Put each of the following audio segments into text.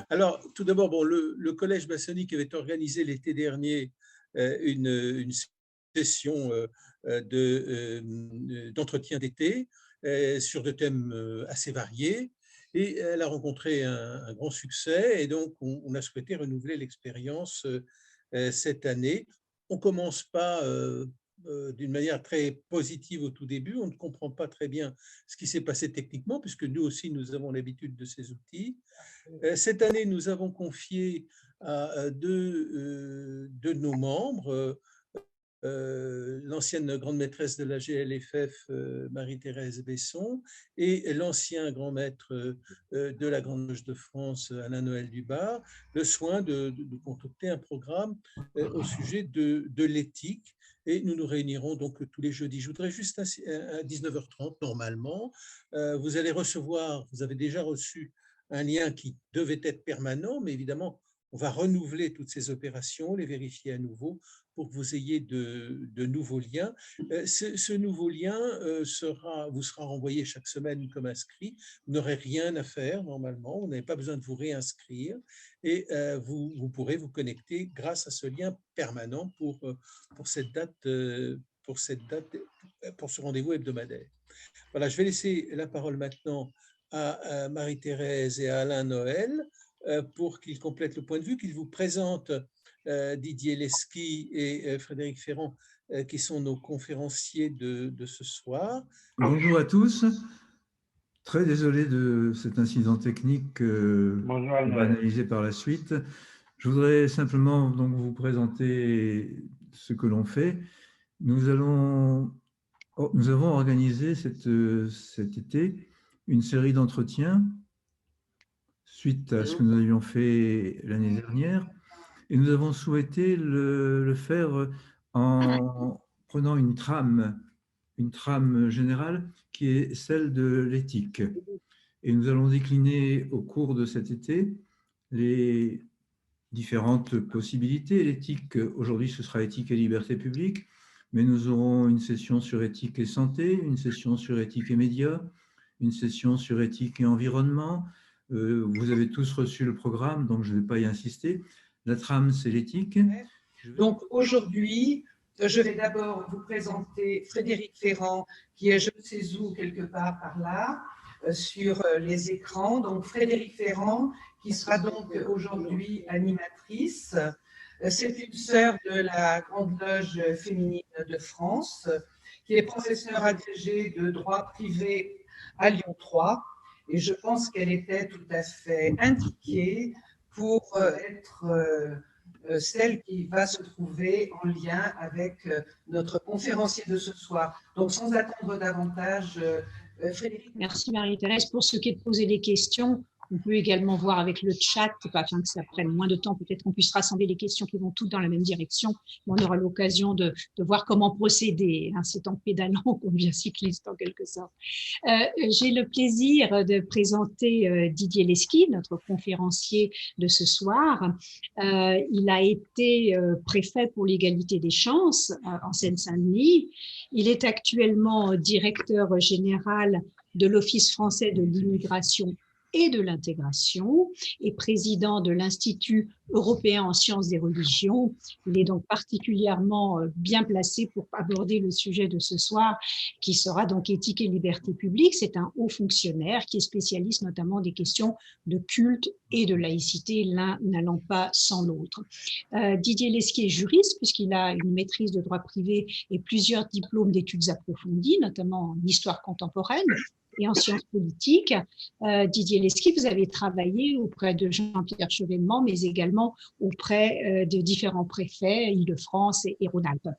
Alors, tout d'abord, bon, le Collège maçonnique avait organisé l'été dernier une session d'entretien d'été sur des thèmes assez variés. Et elle a rencontré un grand succès et donc on a souhaité renouveler l'expérience cette année. On commence pas d'une manière très positive au tout début. On ne comprend pas très bien ce qui s'est passé techniquement, puisque nous aussi, nous avons l'habitude de ces outils. Cette année, nous avons confié à deux de nos membres, l'ancienne grande maîtresse de la GLFF, Marie-Thérèse Besson, et l'ancien grand maître de la Grande Loge de France, Alain-Noël Dubar, le soin de concocter un programme au sujet de l'éthique. Et nous nous réunirons donc tous les jeudis. Je voudrais juste à 19h30, normalement, vous allez recevoir, vous avez déjà reçu un lien qui devait être permanent, mais évidemment, on va renouveler toutes ces opérations, les vérifier à nouveau pour que vous ayez de nouveaux liens. Ce nouveau lien vous sera renvoyé chaque semaine comme inscrit. Vous n'aurez rien à faire normalement, vous n'avez pas besoin de vous réinscrire et vous pourrez vous connecter grâce à ce lien permanent pour cette date, pour ce rendez-vous hebdomadaire. Voilà, je vais laisser la parole maintenant à Marie-Thérèse et à Alain Noël pour qu'ils complètent le point de vue, qu'ils vous présentent Didier Lesky et Frédéric Ferrand, qui sont nos conférenciers de ce soir. Bonjour à tous. Très désolé de cet incident technique qu'on va analyser par la suite. Je voudrais simplement donc vous présenter ce que l'on fait. Nous avons organisé cet été une série d'entretiens suite à ce que nous avions fait l'année dernière. Et nous avons souhaité le faire en prenant une trame générale qui est celle de l'éthique. Et nous allons décliner au cours de cet été les différentes possibilités. L'éthique, aujourd'hui, ce sera éthique et liberté publique, mais nous aurons une session sur éthique et santé, une session sur éthique et médias, une session sur éthique et environnement. Vous avez tous reçu le programme, donc je ne vais pas y insister. La trame, c'est l'éthique. Donc aujourd'hui, je vais d'abord vous présenter Frédéric Ferrand, qui est je ne sais où, quelque part par là, sur les écrans. Donc Frédéric Ferrand, qui sera donc aujourd'hui animatrice. C'est une sœur de la Grande Loge féminine de France, qui est professeure agrégée de droit privé à Lyon 3. Et je pense qu'elle était tout à fait indiquée pour être celle qui va se trouver en lien avec notre conférencier de ce soir. Donc, sans attendre davantage, Frédéric. Merci Marie-Thérèse. Pour ce qui est de poser des questions, on peut également voir avec le chat, afin que ça prenne moins de temps, peut-être qu'on puisse rassembler les questions qui vont toutes dans la même direction. On aura l'occasion de voir comment procéder. C'est en pédalant qu'on devient cycliste en quelque sorte. J'ai le plaisir de présenter Didier Lesky, notre conférencier de ce soir. Il a été préfet pour l'égalité des chances en Seine-Saint-Denis. Il est actuellement directeur général de l'Office français de l'immigration et de l'intégration et président de l'Institut européen en sciences des religions. Il est donc particulièrement bien placé pour aborder le sujet de ce soir, qui sera donc éthique et liberté publique. C'est un haut fonctionnaire qui est spécialiste notamment des questions de culte et de laïcité, l'un n'allant pas sans l'autre. Didier Lesky est juriste puisqu'il a une maîtrise de droit privé et plusieurs diplômes d'études approfondies, notamment en histoire contemporaine et en sciences politiques. Didier Lesky, vous avez travaillé auprès de Jean-Pierre Chevènement, mais également auprès de différents préfets, Île-de-France et Rhône-Alpes.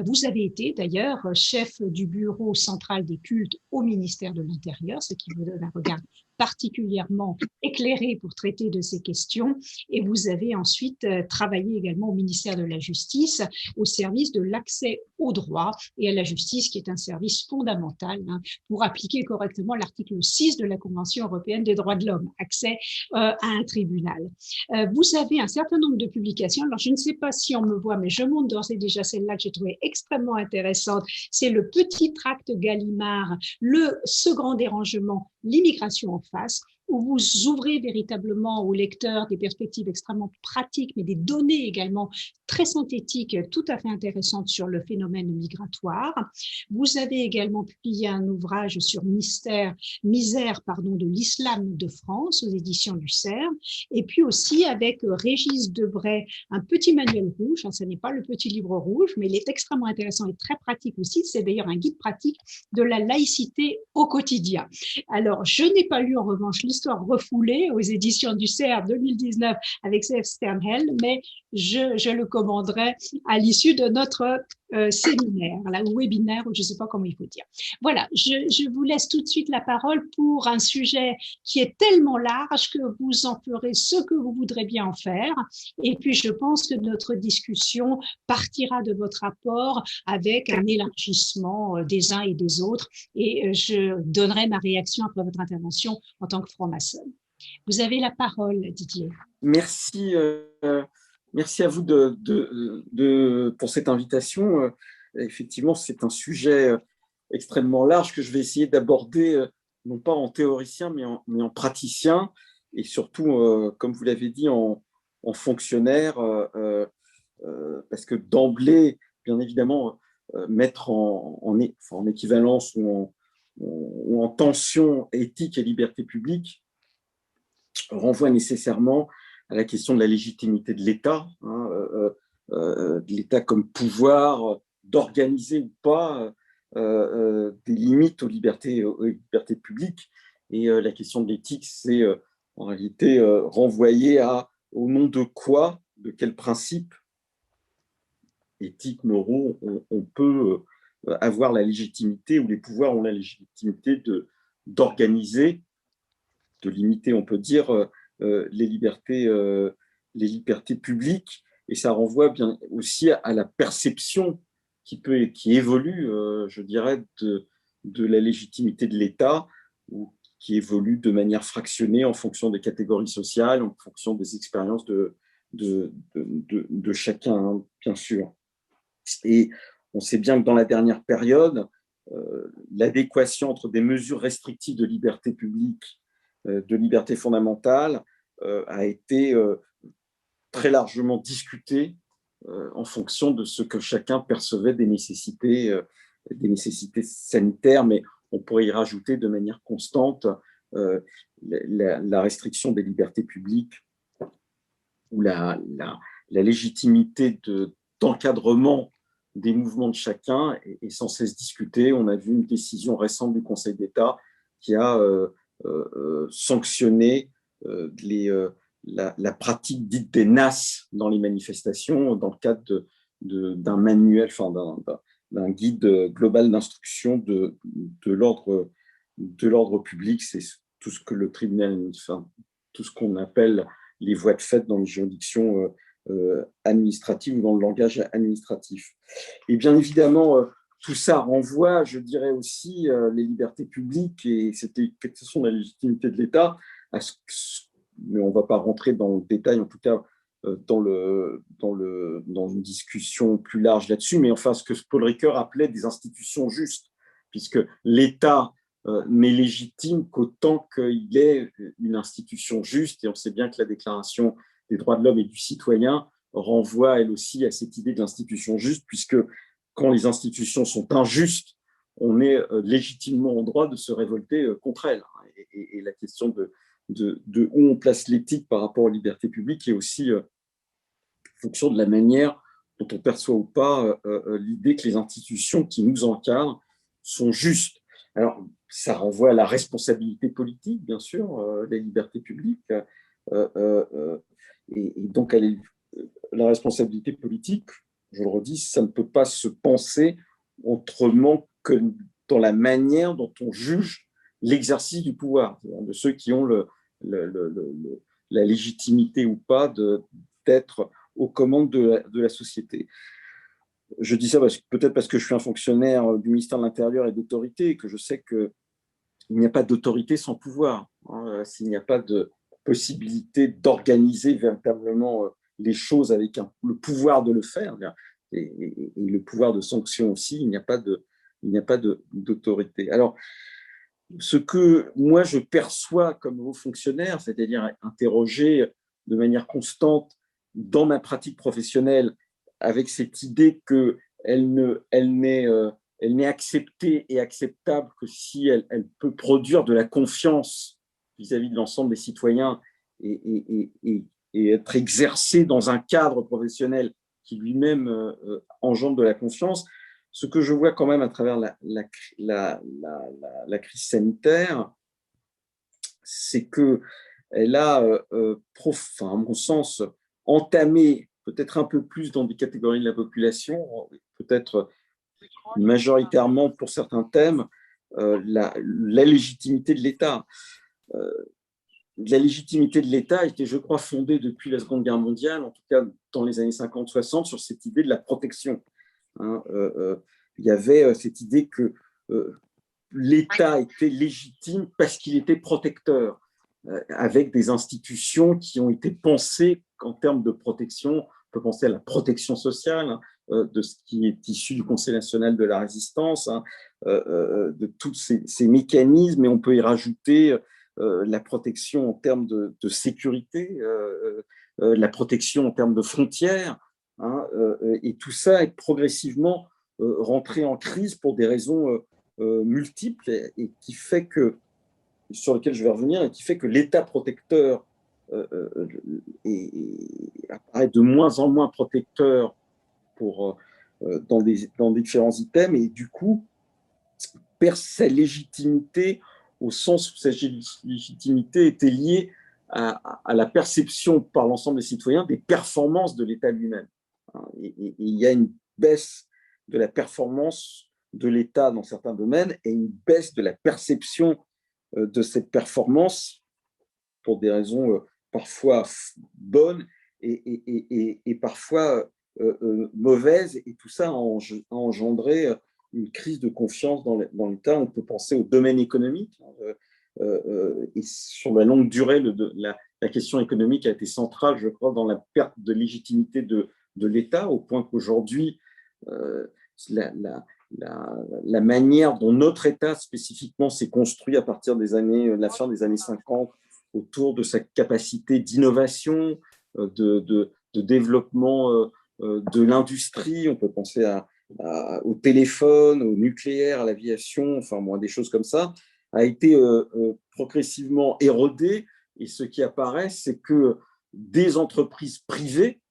Vous avez été d'ailleurs chef du bureau central des cultes au ministère de l'Intérieur, ce qui vous donne un regard particulièrement éclairé pour traiter de ces questions. Et vous avez ensuite travaillé également au ministère de la Justice, au service de l'accès au droit et à la justice, qui est un service fondamental pour appliquer correctement l'article 6 de la Convention européenne des droits de l'homme, accès à un tribunal. Vous avez un certain nombre de publications. Alors, je ne sais pas si on me voit, mais je montre d'ores et déjà celle-là que j'ai trouvée extrêmement intéressante. C'est le petit tract Gallimard, ce grand dérangement, l'immigration en face. où vous ouvrez véritablement aux lecteurs des perspectives extrêmement pratiques, mais des données également très synthétiques, tout à fait intéressantes sur le phénomène migratoire. Vous avez également publié un ouvrage sur misère de l'islam de France aux éditions du CERF, et puis aussi avec Régis Debray, un petit manuel rouge, ce n'est pas le petit livre rouge, mais il est extrêmement intéressant et très pratique aussi, c'est d'ailleurs un guide pratique de la laïcité au quotidien. Alors, je n'ai pas lu en revanche l'histoire refoulée aux éditions du CERF 2019 avec C.F. Sternhell, mais je le commanderai à l'issue de notre séminaire, ou webinaire, ou je ne sais pas comment il faut dire. Voilà, je vous laisse tout de suite la parole pour un sujet qui est tellement large que vous en ferez ce que vous voudrez bien en faire. Et puis, je pense que notre discussion partira de votre rapport avec un élargissement des uns et des autres. Et je donnerai ma réaction après votre intervention en tant que franc-maçonne. Vous avez la parole, Didier. Merci. Merci à vous pour cette invitation. Effectivement, c'est un sujet extrêmement large que je vais essayer d'aborder, non pas en théoricien, mais en praticien, et surtout, comme vous l'avez dit, en fonctionnaire, parce que d'emblée, bien évidemment, mettre en équivalence ou en tension éthique et liberté publique renvoie nécessairement à la question de la légitimité de l'État, de l'État comme pouvoir d'organiser ou pas des limites aux libertés publiques. Et la question de l'éthique, c'est en réalité renvoyer au nom de quoi, de quels principes éthiques, moraux, on peut avoir la légitimité, ou les pouvoirs ont la légitimité d'organiser, de limiter, on peut dire, les libertés publiques. Et ça renvoie bien aussi à la perception qui évolue, je dirais, de la légitimité de l'État, ou qui évolue de manière fractionnée en fonction des catégories sociales, en fonction des expériences de chacun, hein, bien sûr. Et on sait bien que dans la dernière période, l'adéquation entre des mesures restrictives de liberté publique, de liberté fondamentale, a été très largement discutée en fonction de ce que chacun percevait des nécessités sanitaires, mais on pourrait y rajouter de manière constante la restriction des libertés publiques, ou la légitimité d'encadrement des mouvements de chacun est sans cesse discutée. On a vu une décision récente du Conseil d'État qui a sanctionné la pratique dite des NAS dans les manifestations, dans le cadre d'un manuel, d'un guide global d'instruction de l'ordre public. C'est tout ce que le tribunal, tout ce qu'on appelle les voies de fait dans les juridictions administratives ou dans le langage administratif. Et bien évidemment, tout ça renvoie, je dirais aussi, les libertés publiques et cette question de la légitimité de l'État, mais on ne va pas rentrer dans le détail, en tout cas dans une discussion plus large là-dessus, mais enfin ce que Paul Ricoeur appelait des institutions justes, puisque l'État n'est légitime qu'autant qu'il est une institution juste, et on sait bien que la Déclaration des droits de l'homme et du citoyen renvoie elle aussi à cette idée de l'institution juste, puisque quand les institutions sont injustes, on est légitimement en droit de se révolter contre elles. Et la question de où on place l'éthique par rapport aux libertés publiques est aussi fonction de la manière dont on perçoit ou pas l'idée que les institutions qui nous encadrent sont justes. Alors, ça renvoie à la responsabilité politique, bien sûr, des libertés publiques, et donc à la responsabilité politique, je le redis, ça ne peut pas se penser autrement que dans la manière dont on juge l'exercice du pouvoir, de ceux qui ont la légitimité ou pas d'être aux commandes de la société. Je dis ça peut-être parce que je suis un fonctionnaire du ministère de l'Intérieur et d'autorité, et que je sais qu'il n'y a pas d'autorité sans pouvoir. S'il n'y a pas de possibilité d'organiser véritablement les choses avec le pouvoir de le faire, et le pouvoir de sanction aussi, il n'y a pas d'autorité. Alors, ce que moi je perçois comme haut fonctionnaire, c'est-à-dire interroger de manière constante dans ma pratique professionnelle avec cette idée qu'elle n'est acceptée et acceptable que si elle peut produire de la confiance vis-à-vis de l'ensemble des citoyens et être exercée dans un cadre professionnel qui lui-même engendre de la confiance. Ce que je vois quand même à travers la crise sanitaire, c'est qu'elle a, à mon sens, entamé peut-être un peu plus dans des catégories de la population, peut-être majoritairement pour certains thèmes, la légitimité de l'État. La légitimité de l'État était, je crois, fondée depuis la Seconde Guerre mondiale, en tout cas dans les années 50-60, sur cette idée de la protection. Il y avait cette idée que l'État était légitime parce qu'il était protecteur, avec des institutions qui ont été pensées en termes de protection. On peut penser à la protection sociale, de ce qui est issu du Conseil national de la résistance, de tous ces mécanismes, et on peut y rajouter la protection en termes de sécurité, la protection en termes de frontières, et tout ça est progressivement rentré en crise pour des raisons multiples, et qui fait que, sur lequel je vais revenir, et qui fait que l'État protecteur apparaît de moins en moins protecteur dans différents items, et du coup perd sa légitimité, au sens où sa légitimité était liée à la perception par l'ensemble des citoyens des performances de l'État lui-même. Et il y a une baisse de la performance de l'État dans certains domaines et une baisse de la perception de cette performance pour des raisons parfois bonnes et parfois mauvaises. Et tout ça a engendré une crise de confiance dans l'État. On peut penser au domaine économique. Et sur la longue durée, la question économique a été centrale, je crois, dans la perte de légitimité de l'État, au point qu'aujourd'hui, la manière dont notre État spécifiquement s'est construit à partir de la fin des années 50, autour de sa capacité d'innovation, de développement de l'industrie. On peut penser au téléphone, au nucléaire, à l'aviation, enfin bon, des choses comme ça, a été progressivement érodé. Et ce qui apparaît, c'est que des entreprises privées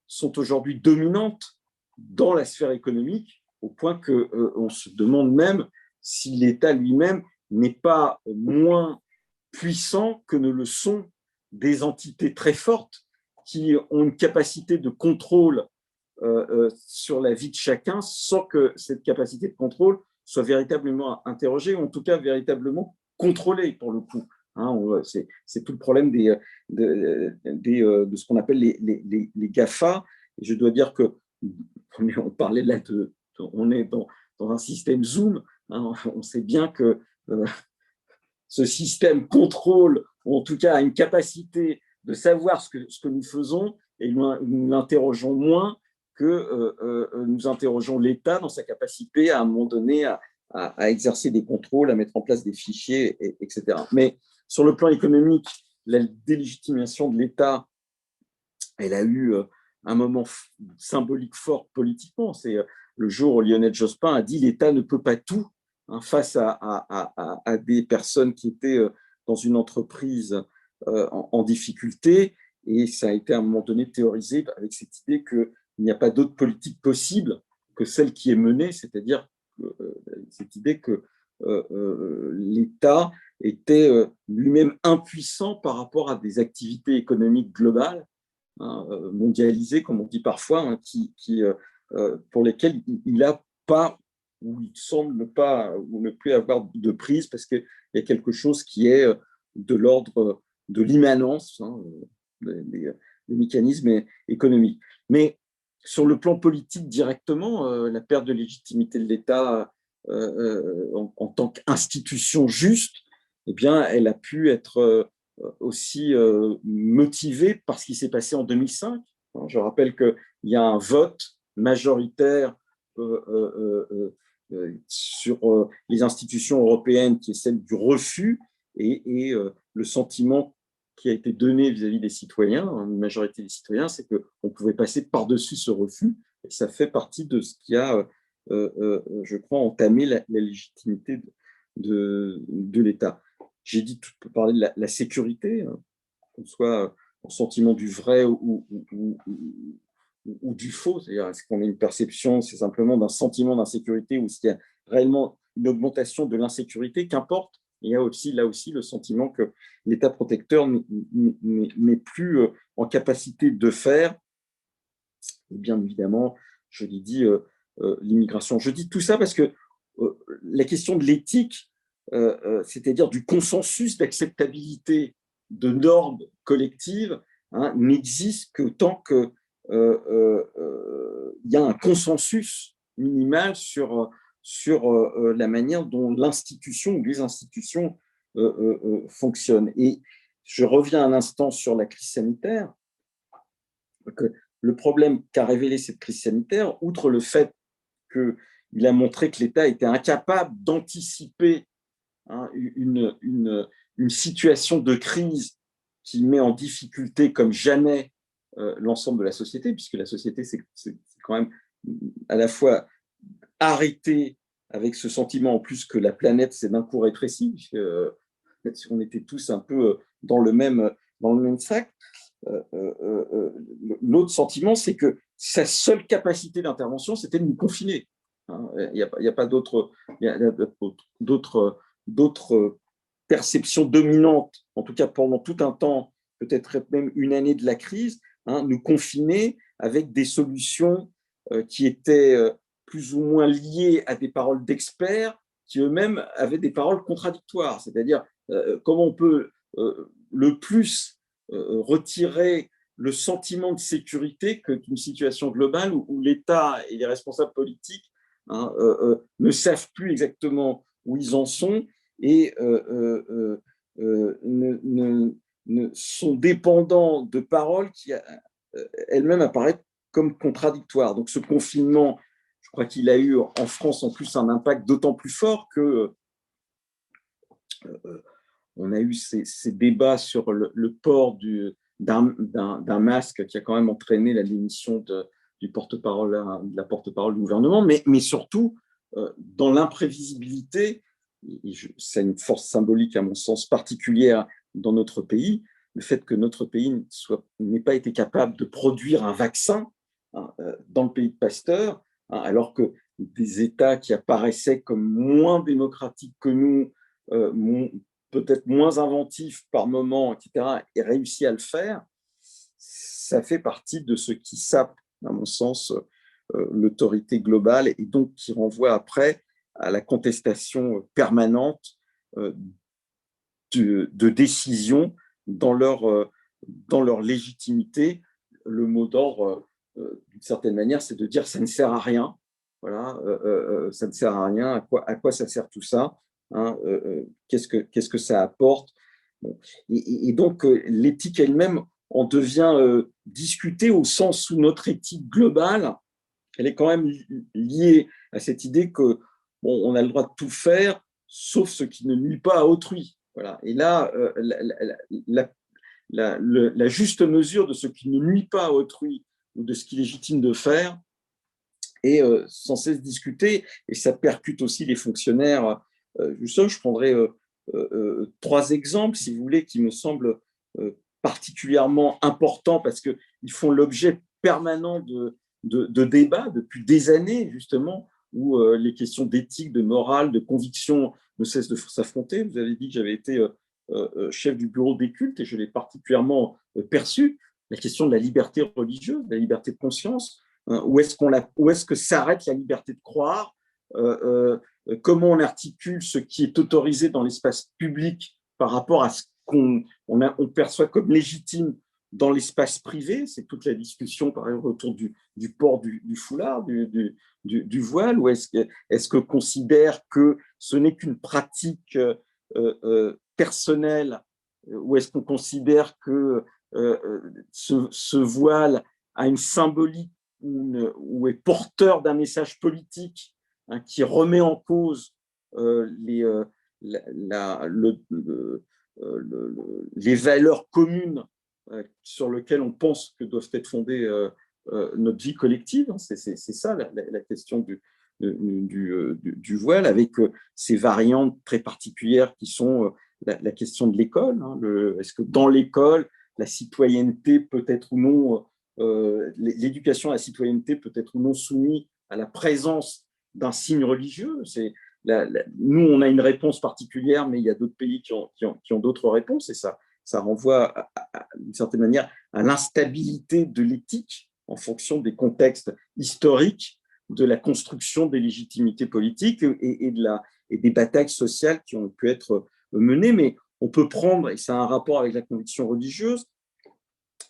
sont aujourd'hui dominantes dans la sphère économique, au point qu'on se demande même si l'État lui-même n'est pas moins puissant que ne le sont des entités très fortes qui ont une capacité de contrôle sur la vie de chacun, sans que cette capacité de contrôle soit véritablement interrogée, ou en tout cas véritablement contrôlée pour le coup. C'est tout le problème de ce qu'on appelle les GAFA. Et je dois dire que on parlait là on est dans un système Zoom. On sait bien que ce système contrôle, ou en tout cas a une capacité de savoir ce que nous faisons, et nous l'interrogeons moins que nous interrogeons l'État dans sa capacité à un moment donné à exercer des contrôles, à mettre en place des fichiers, etc. Mais sur le plan économique, la délégitimation de l'État, elle a eu un moment symbolique fort politiquement. C'est le jour où Lionel Jospin a dit « l'État ne peut pas tout », face à des personnes qui étaient dans une entreprise en difficulté. Et ça a été à un moment donné théorisé avec cette idée qu'il n'y a pas d'autre politique possible que celle qui est menée, c'est-à-dire cette idée que l'État était lui-même impuissant par rapport à des activités économiques globales, mondialisées, comme on dit parfois, pour lesquelles il n'a pas, ou il semble pas, ou ne plus avoir de prise, parce qu'il y a quelque chose qui est de l'ordre de l'immanence des mécanismes économiques. Mais sur le plan politique directement, la perte de légitimité de l'État en tant qu'institution juste, eh bien, elle a pu être aussi motivée par ce qui s'est passé en 2005. Je rappelle qu'il y a un vote majoritaire sur les institutions européennes, qui est celle du refus, et le sentiment qui a été donné vis-à-vis des citoyens, une majorité des citoyens, c'est qu'on pouvait passer par-dessus ce refus, et ça fait partie de ce qui a, je crois, entamé la légitimité de l'État. J'ai dit, tu peux parler de la sécurité, qu'on soit en sentiment du vrai ou du faux, c'est-à-dire est-ce qu'on a une perception, c'est simplement d'un sentiment d'insécurité ou est-ce qu'il y a réellement une augmentation de l'insécurité, qu'importe. Il y a aussi là aussi le sentiment que l'État protecteur n'est plus en capacité de faire. Et bien évidemment, je l'ai dit, l'immigration. Je dis tout ça parce que la question de l'éthique, c'est-à-dire du consensus d'acceptabilité de normes collectives, n'existe que tant que il y a un consensus minimal sur la manière dont l'institution ou les institutions fonctionnent. Et je reviens un instant sur la crise sanitaire. Le problème qu'a révélé cette crise sanitaire, outre le fait qu'il a montré que l'État était incapable d'anticiper une situation de crise qui met en difficulté comme jamais l'ensemble de la société, puisque la société, c'est quand même à la fois arrêté avec ce sentiment en plus que la planète s'est d'un coup rétrécie, on était tous un peu dans le même sac. L'autre sentiment, c'est que sa seule capacité d'intervention, c'était de nous confiner. Il n'y a pas d'autres perceptions dominantes, en tout cas pendant tout un temps, peut-être même une année de la crise, nous confiner avec des solutions qui étaient plus ou moins liées à des paroles d'experts qui eux-mêmes avaient des paroles contradictoires. C'est-à-dire comment on peut le plus retirer le sentiment de sécurité qu'une situation globale où l'État et les responsables politiques ne savent plus exactement où ils en sont et sont dépendants de paroles qui elles-mêmes apparaissent comme contradictoires. Donc ce confinement, je crois qu'il a eu en France en plus un impact d'autant plus fort que on a eu ces débats sur le port d'un masque qui a quand même entraîné la démission de la porte-parole du gouvernement, mais surtout dans l'imprévisibilité, c'est une force symbolique à mon sens particulière dans notre pays, le fait que notre pays n'ait pas été capable de produire un vaccin dans le pays de Pasteur, alors que des États qui apparaissaient comme moins démocratiques que nous, peut-être moins inventifs par moment, etc., et réussi à le faire, ça fait partie de ce qui sape, à mon sens, l'autorité globale et donc qui renvoie après à la contestation permanente de décisions dans leur légitimité. Le mot d'ordre, d'une certaine manière, c'est de dire ça ne sert à rien. Voilà, ça ne sert à rien. À quoi ça sert tout ça, qu'est-ce que ça apporte? Bon. Et donc, l'éthique elle-même en devient discutée au sens où notre éthique globale, elle est quand même liée à cette idée que on a le droit de tout faire, sauf ce qui ne nuit pas à autrui. Voilà. Et là, la juste mesure de ce qui ne nuit pas à autrui ou de ce qui est légitime de faire est sans cesse discutée, et ça percute aussi les fonctionnaires. Je prendrai 3 exemples, si vous voulez, qui me semblent particulièrement importants parce qu'ils font l'objet permanent de débats depuis des années, justement, où les questions d'éthique, de morale, de conviction ne cessent de s'affronter. Vous avez dit que j'avais été chef du bureau des cultes et je l'ai particulièrement perçu. La question de la liberté religieuse, de la liberté de conscience, où est-ce que s'arrête la liberté de croire, comment on articule ce qui est autorisé dans l'espace public par rapport à ce qu'on perçoit comme légitime dans l'espace privé. C'est toute la discussion, par exemple, autour du port du foulard, du voile, ou est-ce que considère que ce n'est qu'une pratique personnelle, ou est-ce qu'on considère que ce voile a une symbolique ou est porteur d'un message politique qui remet en cause les valeurs communes sur lesquelles on pense que doivent être fondées notre vie collective. C'est ça la question du voile, avec ces variantes très particulières qui sont la question de l'école. Est-ce que dans l'école, la citoyenneté peut être ou non, l'éducation à la citoyenneté peut être ou non soumise à la présence d'un signe religieux? Nous, on a une réponse particulière, mais il y a d'autres pays qui ont d'autres réponses, et ça renvoie d'une certaine manière à l'instabilité de l'éthique en fonction des contextes historiques de la construction des légitimités politiques et des batailles sociales qui ont pu être menées. Mais on peut prendre, et ça a un rapport avec la conviction religieuse,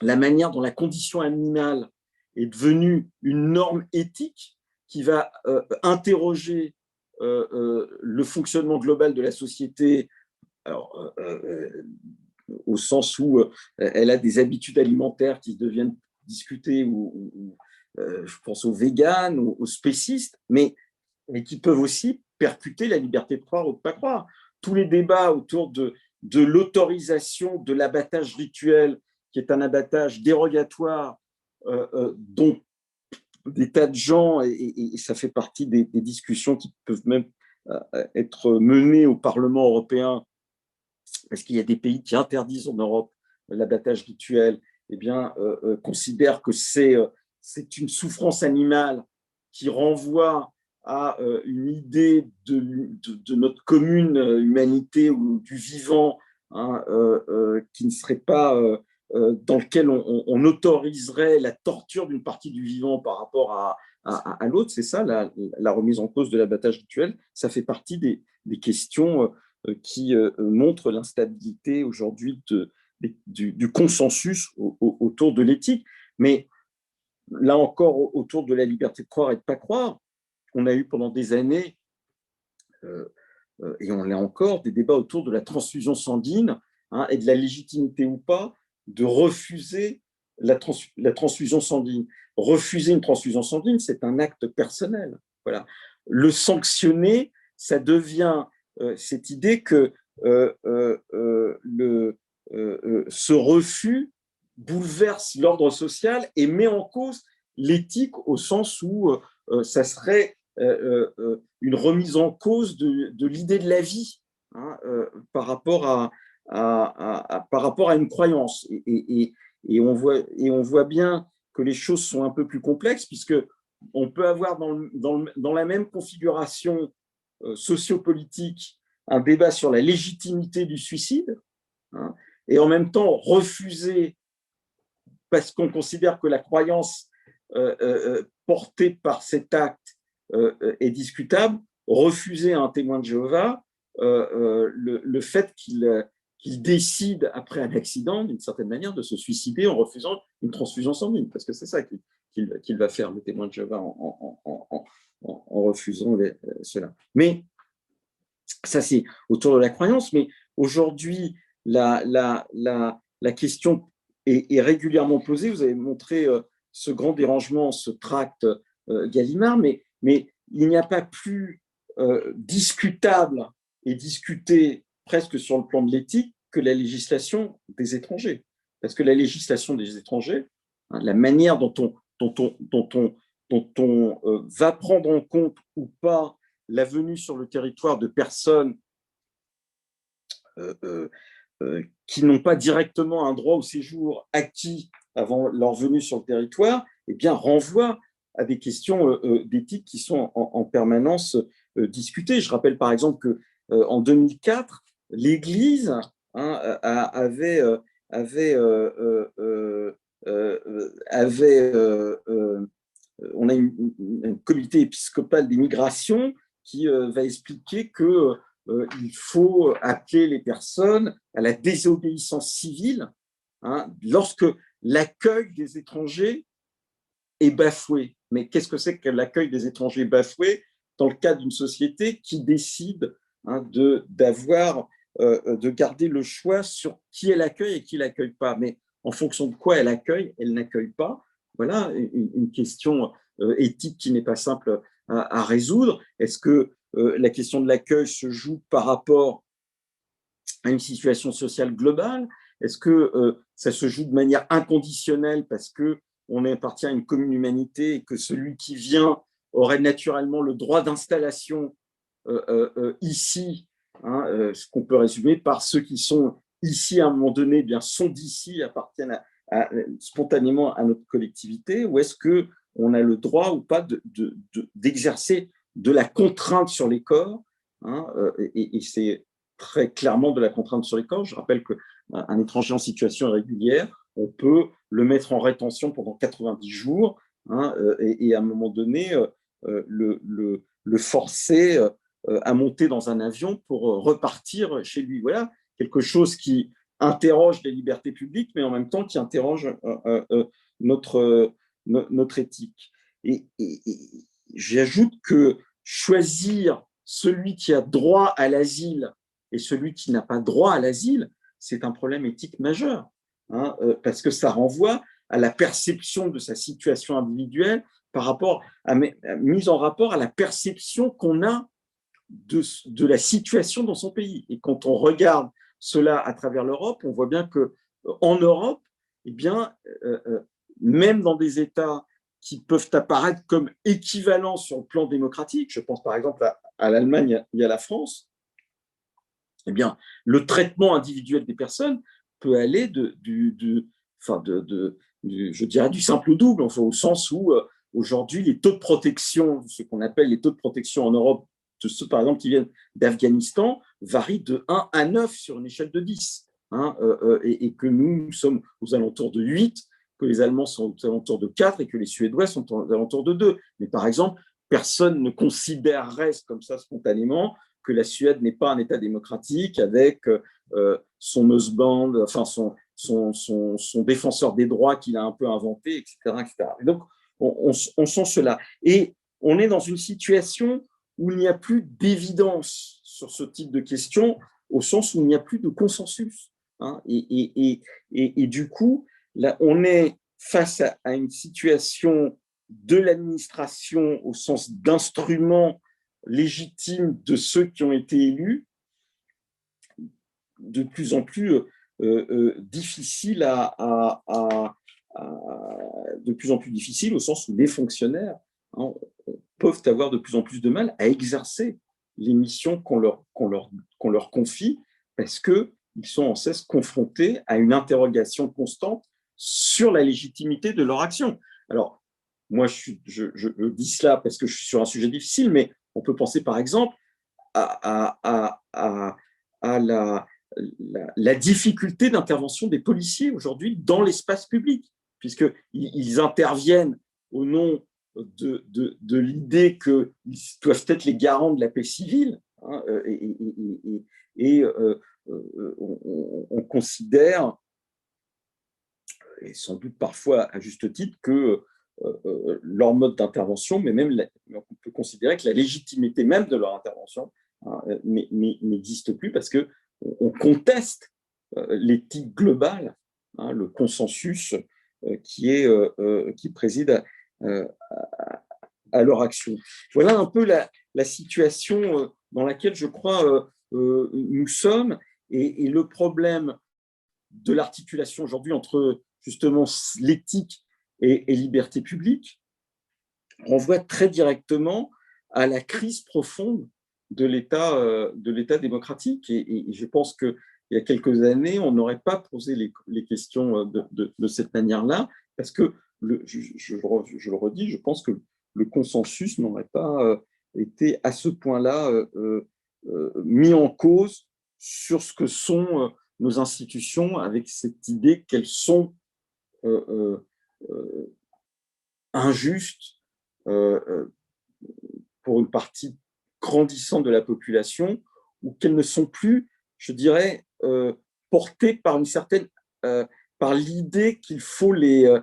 la manière dont la condition animale est devenue une norme éthique qui va interroger le fonctionnement global de la société, alors, au sens où elle a des habitudes alimentaires qui deviennent discutées, ou je pense aux véganes, aux spécistes, mais qui peuvent aussi percuter la liberté de croire ou de ne pas croire. Tous les débats autour de l'autorisation de l'abattage rituel, qui est un abattage dérogatoire, dont des tas de gens, et ça fait partie des discussions qui peuvent même être menées au Parlement européen, parce qu'il y a des pays qui interdisent en Europe l'abattage rituel, considèrent que c'est une souffrance animale qui renvoie à une idée de notre commune humanité ou du vivant, qui ne serait pas dans lequel on autoriserait la torture d'une partie du vivant par rapport à l'autre. C'est ça la remise en cause de l'abattage rituel. Ça fait partie des questions qui montrent l'instabilité aujourd'hui du consensus autour de l'éthique. Mais là encore, autour de la liberté de croire et de ne pas croire, on a eu pendant des années, et on a encore, des débats autour de la transfusion sanguine, et de la légitimité ou pas de refuser la transfusion sanguine. Refuser une transfusion sanguine, c'est un acte personnel. Voilà. Le sanctionner, ça devient cette idée que ce refus bouleverse l'ordre social et met en cause l'éthique, au sens où ça serait une remise en cause de l'idée de la vie, par rapport à une croyance. Et on voit bien que les choses sont un peu plus complexes, puisque on peut avoir dans la même configuration sociopolitique un débat sur la légitimité du suicide, et en même temps refuser, parce qu'on considère que la croyance portée par cet acte est discutable, refuser à un témoin de Jéhovah le fait qu'il décide, après un accident, d'une certaine manière, de se suicider en refusant une transfusion sanguine, parce que c'est ça qu'il va faire, le témoin de Jéhovah, en refusant cela. Mais ça, c'est autour de la croyance. Mais aujourd'hui, la question est régulièrement posée. Vous avez montré ce grand dérangement, ce tract Gallimard, mais il n'y a pas plus discutable et discuté presque sur le plan de l'éthique que la législation des étrangers. Parce que la législation des étrangers, la manière dont on va prendre en compte ou pas la venue sur le territoire de personnes qui n'ont pas directement un droit au séjour acquis avant leur venue sur le territoire, renvoie à des questions d'éthique qui sont en permanence discutées. Je rappelle par exemple qu'en 2004, l'Église avait on a un comité épiscopal des migrations qui va expliquer qu'il faut appeler les personnes à la désobéissance civile lorsque l'accueil des étrangers est bafoué. Mais qu'est-ce que c'est que l'accueil des étrangers bafoué dans le cadre d'une société qui décide de garder le choix sur qui elle accueille et qui ne l'accueille pas? Mais en fonction de quoi elle accueille, elle n'accueille pas. Voilà une question éthique qui n'est pas simple à résoudre? Est-ce que la question de l'accueil se joue par rapport à une situation sociale globale? Est-ce que ça se joue de manière inconditionnelle parce qu'on appartient à une commune humanité et que celui qui vient aurait naturellement le droit d'installation ici, hein, ce qu'on peut résumer par ceux qui sont ici à un moment donné, eh bien, sont d'ici, appartiennent spontanément à notre collectivité, ou est-ce qu'on a le droit ou pas d'exercer de la contrainte sur les corps, hein, et c'est très clairement de la contrainte sur les corps. Je rappelle qu'un étranger en situation irrégulière, on peut le mettre en rétention pendant 90 jours, hein, et à un moment donné, le forcer à monter dans un avion pour repartir chez lui. Voilà, quelque chose qui interroge les libertés publiques, mais en même temps qui interroge notre éthique. Et j'ajoute que choisir celui qui a droit à l'asile et celui qui n'a pas droit à l'asile, c'est un problème éthique majeur, hein, parce que ça renvoie à la perception de sa situation individuelle par rapport mise en rapport à la perception qu'on a de la situation dans son pays. Et quand on regarde cela à travers l'Europe, on voit bien qu'en Europe, eh bien, même dans des États qui peuvent apparaître comme équivalents sur le plan démocratique, je pense par exemple à l'Allemagne et à la France, eh bien, le traitement individuel des personnes peut aller je dirais du simple au double, enfin, au sens où aujourd'hui les taux de protection, ce qu'on appelle les taux de protection en Europe, de ceux par exemple qui viennent d'Afghanistan, varient de 1 à 9 sur une échelle de 10, hein, et que nous sommes aux alentours de 8, que les Allemands sont aux alentours de 4 et que les Suédois sont aux alentours de 2. Mais par exemple, personne ne considérerait comme ça spontanément que la Suède n'est pas un État démocratique avec son husband, enfin son défenseur des droits qu'il a un peu inventé, etc. etc. Et donc, on sent cela. Et on est dans une situation où il n'y a plus d'évidence sur ce type de questions, au sens où il n'y a plus de consensus, hein. Et du coup, là, on est face à une situation de l'administration au sens d'instrument légitime de ceux qui ont été élus, de plus en plus difficile de plus en plus difficile, au sens où les fonctionnaires, hein, peuvent avoir de plus en plus de mal à exercer les missions qu'on leur confie, parce qu'ils sont en cesse confrontés à une interrogation constante sur la légitimité de leur action. Alors, moi, je dis cela parce que je suis sur un sujet difficile, mais on peut penser par exemple à la difficulté d'intervention des policiers aujourd'hui dans l'espace public, puisqu'ils interviennent au nom de l'idée qu'ils doivent être les garants de la paix civile, hein, et on considère, et sans doute parfois à juste titre, que leur mode d'intervention, mais même on peut considérer que la légitimité même de leur intervention, hein, n'existe plus parce qu'on conteste l'éthique globale, hein, le consensus qui préside à leur action. Voilà un peu la situation dans laquelle je crois nous sommes, et le problème de l'articulation aujourd'hui entre justement l'éthique et liberté publique renvoie très directement à la crise profonde de l'État démocratique. Et je pense qu'il y a quelques années, on n'aurait pas posé les questions de cette manière-là, parce que, je le redis, je pense que le consensus n'aurait pas été à ce point-là mis en cause sur ce que sont nos institutions, avec cette idée qu'elles sont injustes pour une partie grandissante de la population, ou qu'elles ne sont plus, je dirais, portées par une certaine, par l'idée qu'il faut les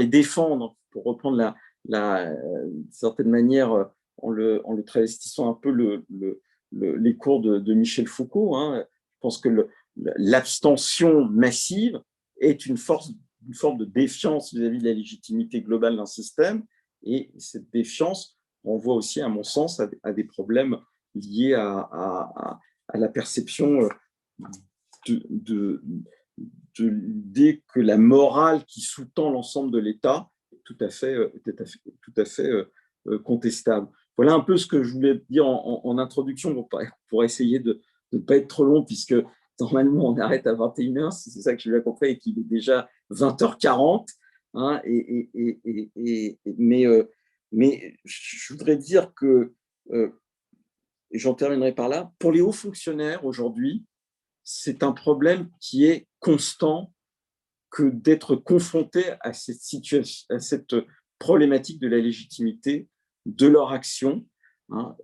défendre, pour reprendre d'une certaine manière, en le travestissant un peu les cours de Michel Foucault, hein. Je pense que l'abstention massive est une forme de défiance vis-à-vis de la légitimité globale d'un système, et cette défiance renvoie aussi, à mon sens, à des problèmes liés à la perception de l'idée que la morale qui sous-tend l'ensemble de l'État est tout à fait contestable. Voilà un peu ce que je voulais dire en introduction pour essayer de ne pas être trop long, puisque normalement on arrête à 21h, c'est ça que je lui ai compris, et qu'il est déjà 20h40. Hein, mais je voudrais dire que, et j'en terminerai par là, pour les hauts fonctionnaires aujourd'hui, c'est un problème qui est constant que d'être confronté à cette situation, à cette problématique de la légitimité de leur action, hein,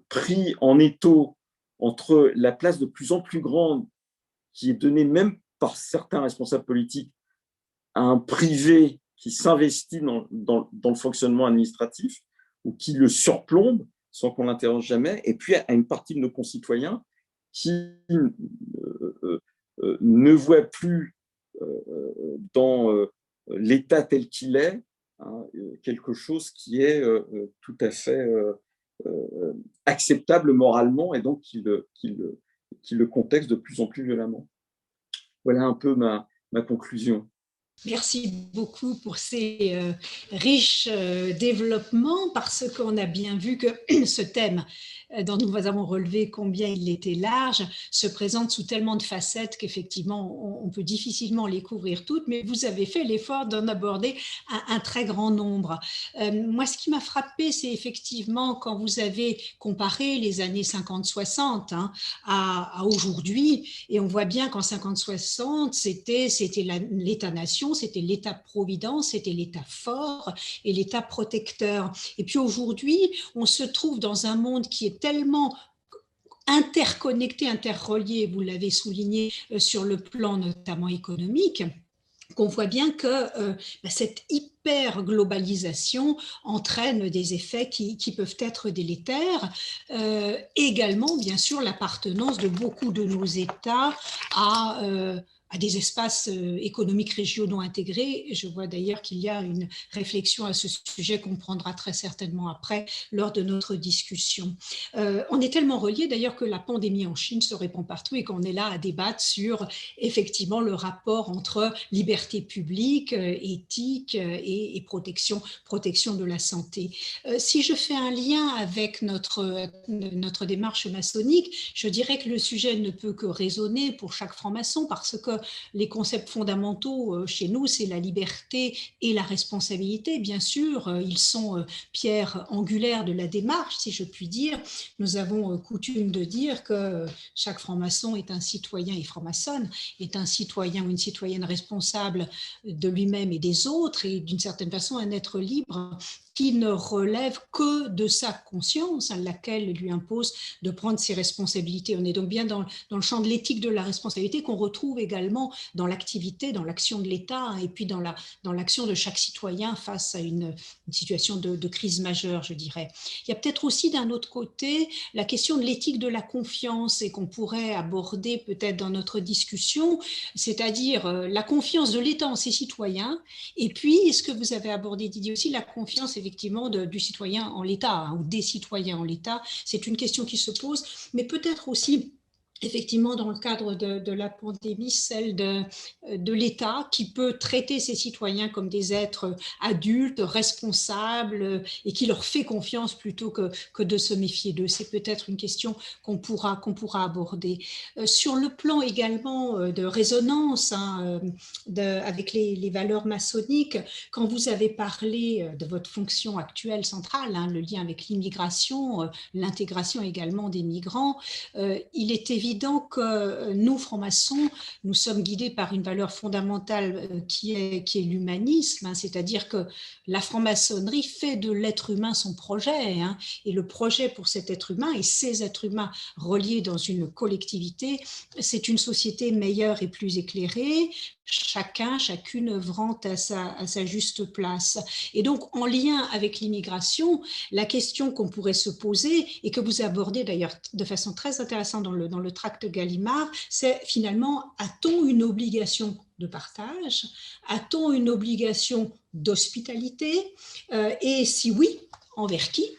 pris en étau entre la place de plus en plus grande qui est donnée même par certains responsables politiques à un privé qui s'investit dans le fonctionnement administratif ou qui le surplombe sans qu'on l'interroge jamais, et puis à une partie de nos concitoyens qui ne voient plus dans l'État tel qu'il est, hein, quelque chose qui est tout à fait acceptable moralement, et donc qui le contexte de plus en plus violemment. Voilà un peu ma conclusion. Merci beaucoup pour ces riches développements, parce qu'on a bien vu que ce thème dont nous avons relevé combien il était large, se présente sous tellement de facettes qu'effectivement, on peut difficilement les couvrir toutes, mais vous avez fait l'effort d'en aborder un très grand nombre. Moi, ce qui m'a frappé, c'est effectivement quand vous avez comparé les années 50-60 hein, à aujourd'hui, et on voit bien qu'en 50-60, c'était l'État-nation, c'était l'État-providence, c'était l'État fort et l'État protecteur. Et puis aujourd'hui, on se trouve dans un monde qui est tellement interconnecté, interrelié, vous l'avez souligné, sur le plan notamment économique, qu'on voit bien que cette hyper-globalisation entraîne des effets qui peuvent être délétères. Également, bien sûr, l'appartenance de beaucoup de nos États à des espaces économiques régionaux intégrés. Je vois d'ailleurs qu'il y a une réflexion à ce sujet qu'on prendra très certainement après lors de notre discussion. On est tellement reliés d'ailleurs que la pandémie en Chine se répand partout et qu'on est là à débattre sur effectivement le rapport entre liberté publique, éthique et protection de la santé. Si je fais un lien avec notre démarche maçonnique, je dirais que le sujet ne peut que résonner pour chaque franc-maçon, parce que les concepts fondamentaux chez nous, c'est la liberté et la responsabilité, bien sûr. Ils sont pierre angulaire de la démarche, si je puis dire. Nous avons coutume de dire que chaque franc-maçon est un citoyen et franc-maçonne, est un citoyen ou une citoyenne responsable de lui-même et des autres, et d'une certaine façon un être libre qui ne relève que de sa conscience, à laquelle lui impose de prendre ses responsabilités. On est donc bien dans le champ de l'éthique de la responsabilité qu'on retrouve également dans l'activité, dans l'action de l'État, et puis dans l'action de chaque citoyen face à une situation de crise majeure, je dirais. Il y a peut-être aussi d'un autre côté la question de l'éthique de la confiance, et qu'on pourrait aborder peut-être dans notre discussion, c'est-à-dire la confiance de l'État en ses citoyens, et puis, ce que vous avez abordé, Didier, aussi, la confiance effectivement du citoyen en l'État, hein, ou des citoyens en l'État. C'est une question qui se pose, mais peut-être aussi effectivement dans le cadre de la pandémie, celle de l'État qui peut traiter ses citoyens comme des êtres adultes, responsables, et qui leur fait confiance plutôt que de se méfier d'eux. C'est peut-être une question qu'on pourra aborder. Sur le plan également de résonance hein, avec les valeurs maçonniques, quand vous avez parlé de votre fonction actuelle centrale, hein, le lien avec l'immigration, l'intégration également des migrants, il est évident que nous, francs-maçons, nous sommes guidés par une valeur fondamentale qui est l'humanisme, hein, c'est-à-dire que la franc-maçonnerie fait de l'être humain son projet, hein, et le projet pour cet être humain et ces êtres humains reliés dans une collectivité, c'est une société meilleure et plus éclairée, chacune œuvrant à sa juste place. Et donc, en lien avec l'immigration, la question qu'on pourrait se poser, et que vous abordez d'ailleurs de façon très intéressante dans le tract Gallimard, c'est finalement, a-t-on une obligation de partage? A-t-on une obligation d'hospitalité? Et si oui, envers qui?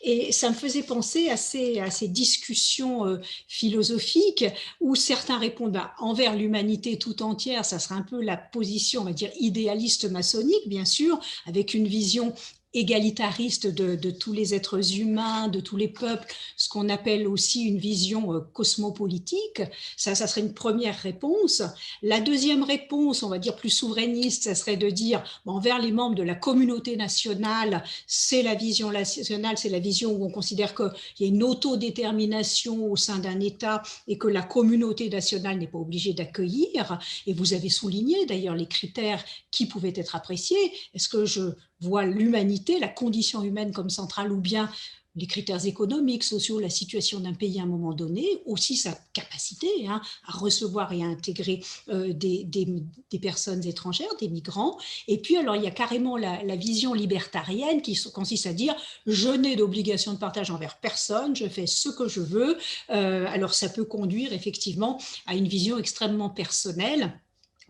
Et ça me faisait penser à ces discussions philosophiques où certains répondent envers l'humanité tout entière, ça serait un peu la position, on va dire, idéaliste maçonnique, bien sûr, avec une vision égalitariste de tous les êtres humains, de tous les peuples, ce qu'on appelle aussi une vision cosmopolitique. Ça serait une première réponse. La deuxième réponse, on va dire plus souverainiste, ça serait de dire envers les membres de la communauté nationale, c'est la vision nationale, c'est la vision où on considère qu'il y a une autodétermination au sein d'un État et que la communauté nationale n'est pas obligée d'accueillir. Et vous avez souligné d'ailleurs les critères qui pouvaient être appréciés. Est-ce que je vois l'humanité, la condition humaine comme centrale, ou bien les critères économiques, sociaux, la situation d'un pays à un moment donné, aussi sa capacité à recevoir et à intégrer des personnes étrangères, des migrants. Et puis, alors, il y a carrément la vision libertarienne qui consiste à dire « je n'ai d'obligation de partage envers personne, je fais ce que je veux ». Alors, ça peut conduire effectivement à une vision extrêmement personnelle,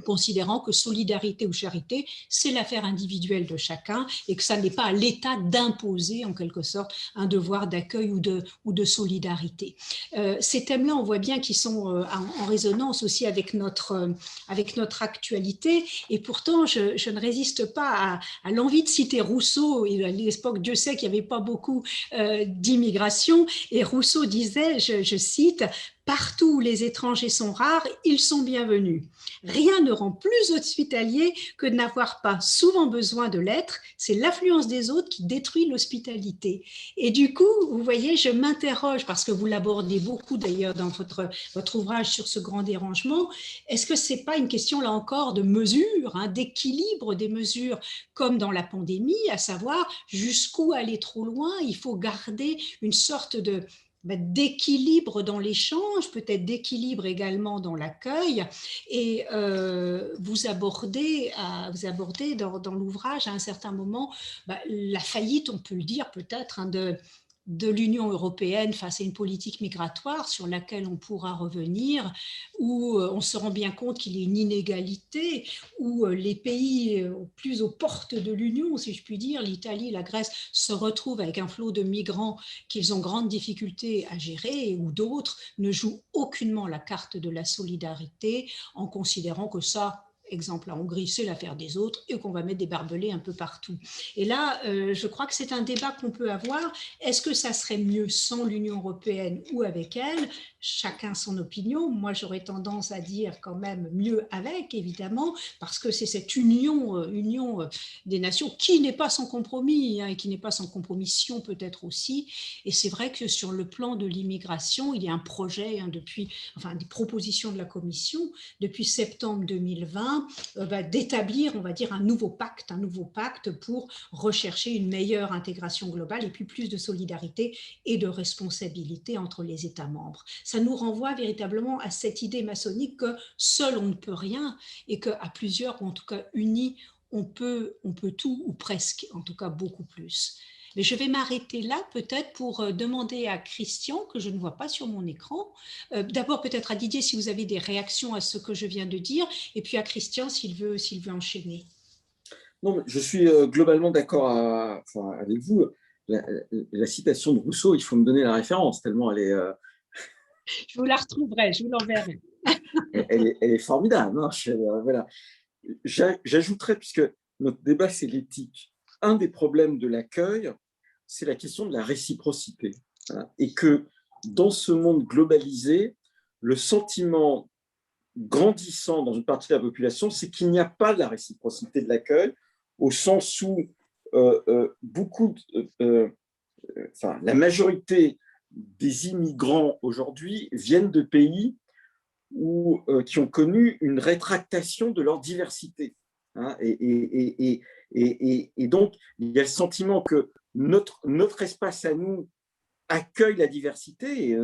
considérant que solidarité ou charité, c'est l'affaire individuelle de chacun et que ça n'est pas à l'État d'imposer en quelque sorte un devoir d'accueil ou de solidarité. Ces thèmes-là, on voit bien qu'ils sont en résonance aussi avec notre actualité et pourtant, je ne résiste pas à l'envie de citer Rousseau. Et à l'époque, Dieu sait qu'il n'y avait pas beaucoup d'immigration et Rousseau disait, je cite, « Partout où les étrangers sont rares, ils sont bienvenus. Rien ne rend plus hospitalier que de n'avoir pas souvent besoin de l'être. C'est l'affluence des autres qui détruit l'hospitalité. » Et du coup, vous voyez, je m'interroge, parce que vous l'abordez beaucoup d'ailleurs dans votre ouvrage sur ce grand dérangement, est-ce que ce n'est pas une question là encore de mesure, d'équilibre des mesures comme dans la pandémie, à savoir jusqu'où aller trop loin? Il faut garder une sorte d'équilibre dans l'échange, peut-être d'équilibre également dans l'accueil. Et vous abordez dans l'ouvrage à un certain moment la faillite, on peut le dire peut-être, de l'Union européenne face à une politique migratoire sur laquelle on pourra revenir, où on se rend bien compte qu'il y a une inégalité, où les pays plus aux portes de l'Union, si je puis dire, l'Italie, la Grèce, se retrouvent avec un flot de migrants qu'ils ont grande difficulté à gérer, ou d'autres ne jouent aucunement la carte de la solidarité en considérant que ça, exemple, la Hongrie, c'est l'affaire des autres et qu'on va mettre des barbelés un peu partout. Et là, je crois que c'est un débat qu'on peut avoir. Est-ce que ça serait mieux sans l'Union européenne ou avec elle? Chacun son opinion. Moi, j'aurais tendance à dire quand même mieux avec, évidemment, parce que c'est cette union des nations qui n'est pas sans compromis et qui n'est pas sans compromission peut-être aussi. Et c'est vrai que sur le plan de l'immigration, il y a un projet des propositions de la Commission depuis septembre 2020 d'établir, on va dire, un nouveau pacte pour rechercher une meilleure intégration globale et puis plus de solidarité et de responsabilité entre les États membres. Ça nous renvoie véritablement à cette idée maçonnique que seul on ne peut rien et qu'à plusieurs, ou en tout cas unis, on peut tout ou presque, en tout cas beaucoup plus. Mais je vais m'arrêter là peut-être pour demander à Christian, que je ne vois pas sur mon écran, d'abord peut-être à Didier si vous avez des réactions à ce que je viens de dire, et puis à Christian s'il veut enchaîner. Non, mais je suis globalement d'accord avec vous. La citation de Rousseau, il faut me donner la référence, tellement elle est… Je vous la retrouverai, je vous l'enverrai. elle est formidable. Voilà. J'ajouterais, puisque notre débat, c'est l'éthique, un des problèmes de l'accueil, c'est la question de la réciprocité. Voilà. Et que dans ce monde globalisé, le sentiment grandissant dans une partie de la population, c'est qu'il n'y a pas de la réciprocité de l'accueil, au sens où la majorité des immigrants aujourd'hui viennent de pays qui ont connu une rétractation de leur diversité. Et donc, il y a le sentiment que notre espace à nous accueille la diversité,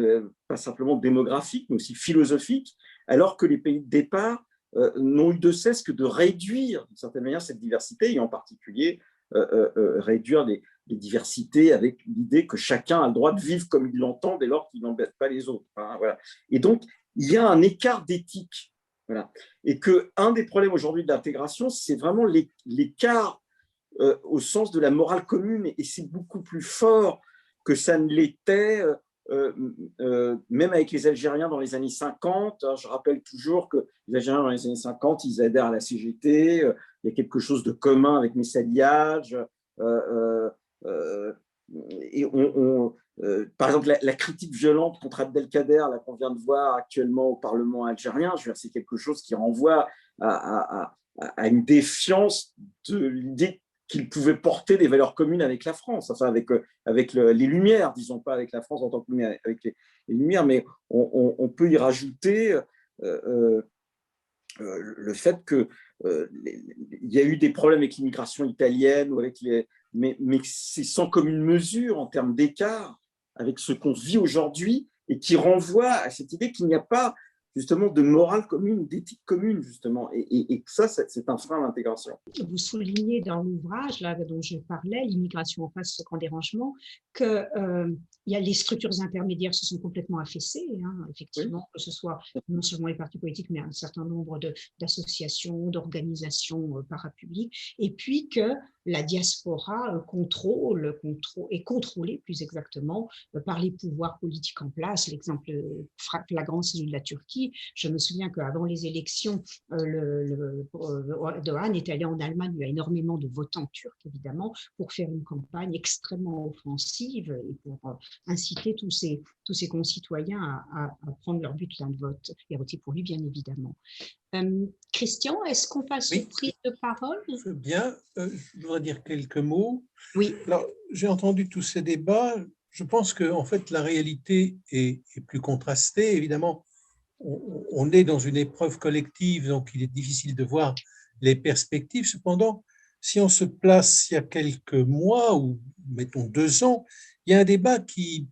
pas simplement démographique, mais aussi philosophique, alors que les pays de départ n'ont eu de cesse que de réduire, d'une certaine manière, cette diversité, et en particulier réduire les diversités avec l'idée que chacun a le droit de vivre comme il l'entend dès lors qu'il n'embête pas les autres. Voilà. Et donc, il y a un écart d'éthique. Voilà. Et qu'un des problèmes aujourd'hui de l'intégration, c'est vraiment l'écart au sens de la morale commune, et c'est beaucoup plus fort que ça ne l'était, même avec les Algériens dans les années 50. Je rappelle toujours que les Algériens dans les années 50, ils adhèrent à la CGT, il y a quelque chose de commun avec Messa Diadj, et par exemple, la critique violente contre Abdelkader, qu'on vient de voir actuellement au Parlement algérien, c'est quelque chose qui renvoie à une défiance de l'idée qu'il pouvait porter des valeurs communes avec la France, enfin avec les Lumières, disons pas avec la France en tant que Lumière, avec les Lumières, mais on peut y rajouter le fait qu'il y a eu des problèmes avec l'immigration italienne, ou mais c'est sans commune mesure en termes d'écart avec ce qu'on vit aujourd'hui, et qui renvoie à cette idée qu'il n'y a pas justement de morale commune, d'éthique commune, justement. Et ça, c'est un frein à l'intégration. Vous soulignez dans l'ouvrage là dont je parlais, l'immigration en face, ce grand dérangement, que les structures intermédiaires se sont complètement affaissées, effectivement, oui. Que ce soit non seulement les partis politiques, mais un certain nombre d'associations, d'organisations parapubliques, et puis que la diaspora est contrôlée plus exactement par les pouvoirs politiques en place. L'exemple flagrant, c'est celui de la Turquie. Je me souviens qu'avant les élections, Erdogan est allé en Allemagne, il y a énormément de votants turcs, évidemment, pour faire une campagne extrêmement offensive et pour inciter tous ses concitoyens à prendre leur bulletin de vote et à voter pour lui, bien évidemment. Christian, est-ce qu'on passe aux prises de parole? Bien, je voudrais dire quelques mots. Oui. Alors, j'ai entendu tous ces débats. Je pense que, en fait, la réalité est plus contrastée. Évidemment, on est dans une épreuve collective, donc il est difficile de voir les perspectives. Cependant, si on se place il y a quelques mois, ou mettons 2 ans, il y a un débat qui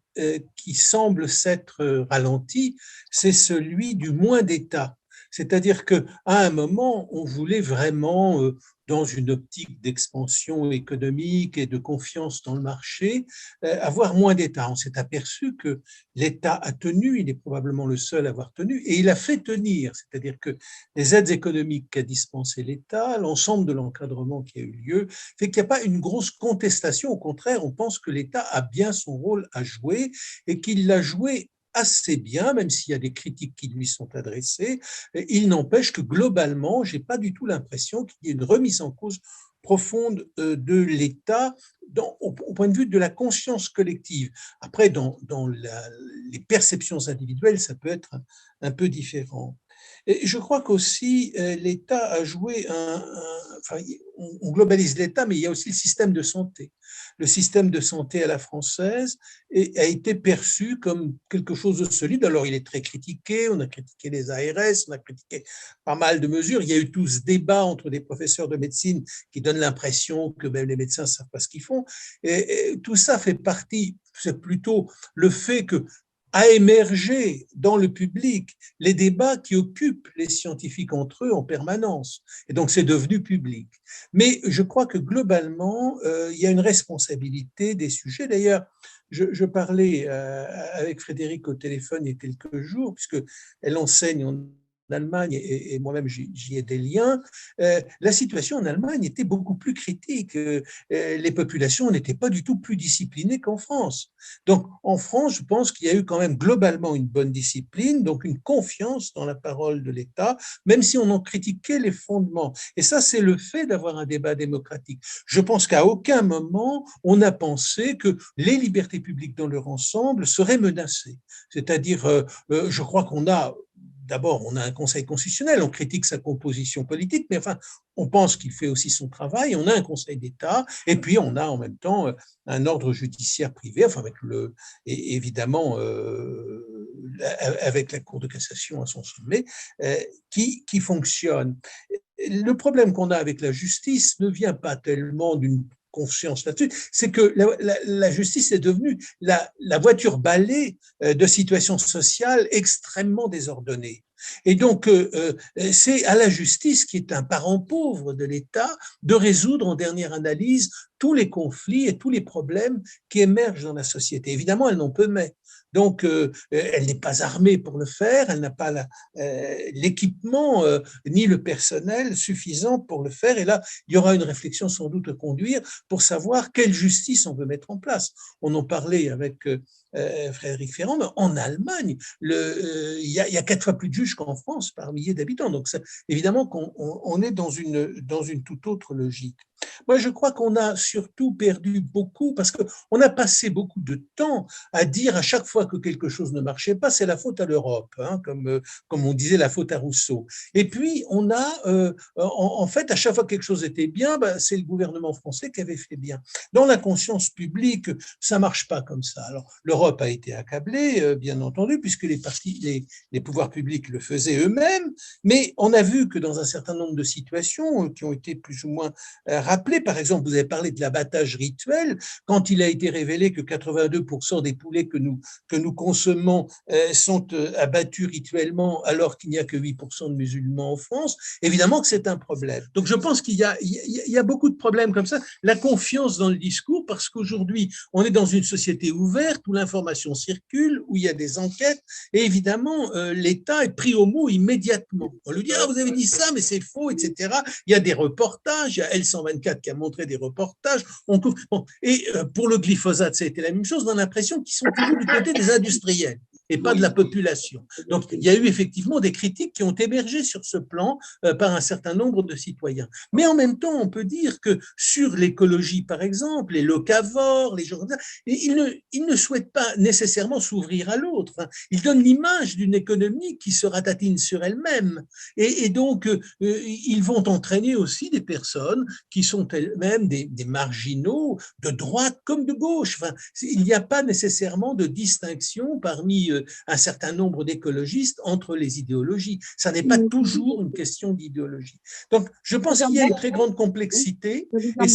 semble s'être ralenti, c'est celui du moins d'État. C'est-à-dire qu'à un moment, on voulait vraiment, dans une optique d'expansion économique et de confiance dans le marché, avoir moins d'État. On s'est aperçu que l'État a tenu, il est probablement le seul à avoir tenu, et il a fait tenir. C'est-à-dire que les aides économiques qu'a dispensé l'État, l'ensemble de l'encadrement qui a eu lieu, fait qu'il n'y a pas une grosse contestation. Au contraire, on pense que l'État a bien son rôle à jouer et qu'il l'a joué assez bien, même s'il y a des critiques qui lui sont adressées. Il n'empêche que globalement, je n'ai pas du tout l'impression qu'il y ait une remise en cause profonde de l'État au point de vue de la conscience collective. Après, dans les perceptions individuelles, ça peut être un peu différent. Et je crois qu'aussi l'État a joué enfin, on globalise l'État, mais il y a aussi le système de santé. Le système de santé à la française a été perçu comme quelque chose de solide. Alors, il est très critiqué, on a critiqué les ARS, on a critiqué pas mal de mesures. Il y a eu tout ce débat entre des professeurs de médecine qui donnent l'impression que même les médecins ne savent pas ce qu'ils font. Et tout ça fait partie, c'est plutôt le fait que a émergé dans le public les débats qui occupent les scientifiques entre eux en permanence. Et donc, c'est devenu public. Mais je crois que globalement, il y a une responsabilité des sujets. D'ailleurs, je parlais avec Frédéric au téléphone il y a quelques jours, puisqu'elle enseigne en Allemagne et moi-même j'y ai des liens. La situation en Allemagne était beaucoup plus critique. Les populations n'étaient pas du tout plus disciplinées qu'en France. Donc en France, je pense qu'il y a eu quand même globalement une bonne discipline, donc une confiance dans la parole de l'État, même si on en critiquait les fondements. Et ça, c'est le fait d'avoir un débat démocratique. Je pense qu'à aucun moment on a pensé que les libertés publiques dans leur ensemble seraient menacées. C'est-à-dire, je crois qu'on a d'abord, on a un Conseil constitutionnel, on critique sa composition politique, mais enfin, on pense qu'il fait aussi son travail, on a un Conseil d'État, et puis on a en même temps un ordre judiciaire privé, enfin et évidemment avec la Cour de cassation à son sommet, qui fonctionne. Le problème qu'on a avec la justice ne vient pas tellement d'une conscience là-dessus, c'est que la justice est devenue la voiture balai de situations sociales extrêmement désordonnées. Et donc, c'est à la justice, qui est un parent pauvre de l'État, de résoudre en dernière analyse tous les conflits et tous les problèmes qui émergent dans la société. Évidemment, elle n'en peut mais. Donc, elle n'est pas armée pour le faire, elle n'a pas l'équipement ni le personnel suffisant pour le faire. Et là, il y aura une réflexion sans doute à conduire pour savoir quelle justice on veut mettre en place. On en parlait avec Frédéric Ferrand, mais en Allemagne, il y a 4 fois plus de juges qu'en France par millier d'habitants. Donc, évidemment qu'on est dans une toute autre logique. Moi, je crois qu'on a surtout perdu beaucoup parce qu'on a passé beaucoup de temps à dire à chaque fois que quelque chose ne marchait pas, c'est la faute à l'Europe, hein, comme on disait la faute à Rousseau. Et puis, on a, en fait, à chaque fois que quelque chose était bien, c'est le gouvernement français qui avait fait bien. Dans la conscience publique, ça ne marche pas comme ça. Alors, l'Europe a été accablée, bien entendu, puisque les pouvoirs publics le faisaient eux-mêmes, mais on a vu que dans un certain nombre de situations qui ont été plus ou moins rappelées, par exemple, vous avez parlé de l'abattage rituel, quand il a été révélé que 82% des poulets que nous consommons sont abattus rituellement alors qu'il n'y a que 8% de musulmans en France, évidemment que c'est un problème. Donc je pense qu'il y a beaucoup de problèmes comme ça. La confiance dans le discours, parce qu'aujourd'hui, on est dans une société ouverte où l'information circule, où il y a des enquêtes, et évidemment, l'État est pris au mot immédiatement. On lui dit, ah, vous avez dit ça, mais c'est faux, etc. Il y a des reportages, il y a L124 qui a montré des reportages. Bon, et pour le glyphosate, ça a été la même chose. On a l'impression qu'ils sont toujours du côté des industriels et pas de la population. Donc, il y a eu effectivement des critiques qui ont émergé sur ce plan par un certain nombre de citoyens. Mais en même temps, on peut dire que sur l'écologie, par exemple, les locavores, les gens, ils ne souhaitent pas nécessairement s'ouvrir à l'autre. Ils donnent l'image d'une économie qui se ratatine sur elle-même. Et donc, ils vont entraîner aussi des personnes qui sont elles-mêmes des marginaux, de droite comme de gauche. Enfin, il n'y a pas nécessairement de distinction parmi un certain nombre d'écologistes entre les idéologies. Ça n'est pas toujours une question d'idéologie. Donc, je pense qu'il y a une très grande complexité. Et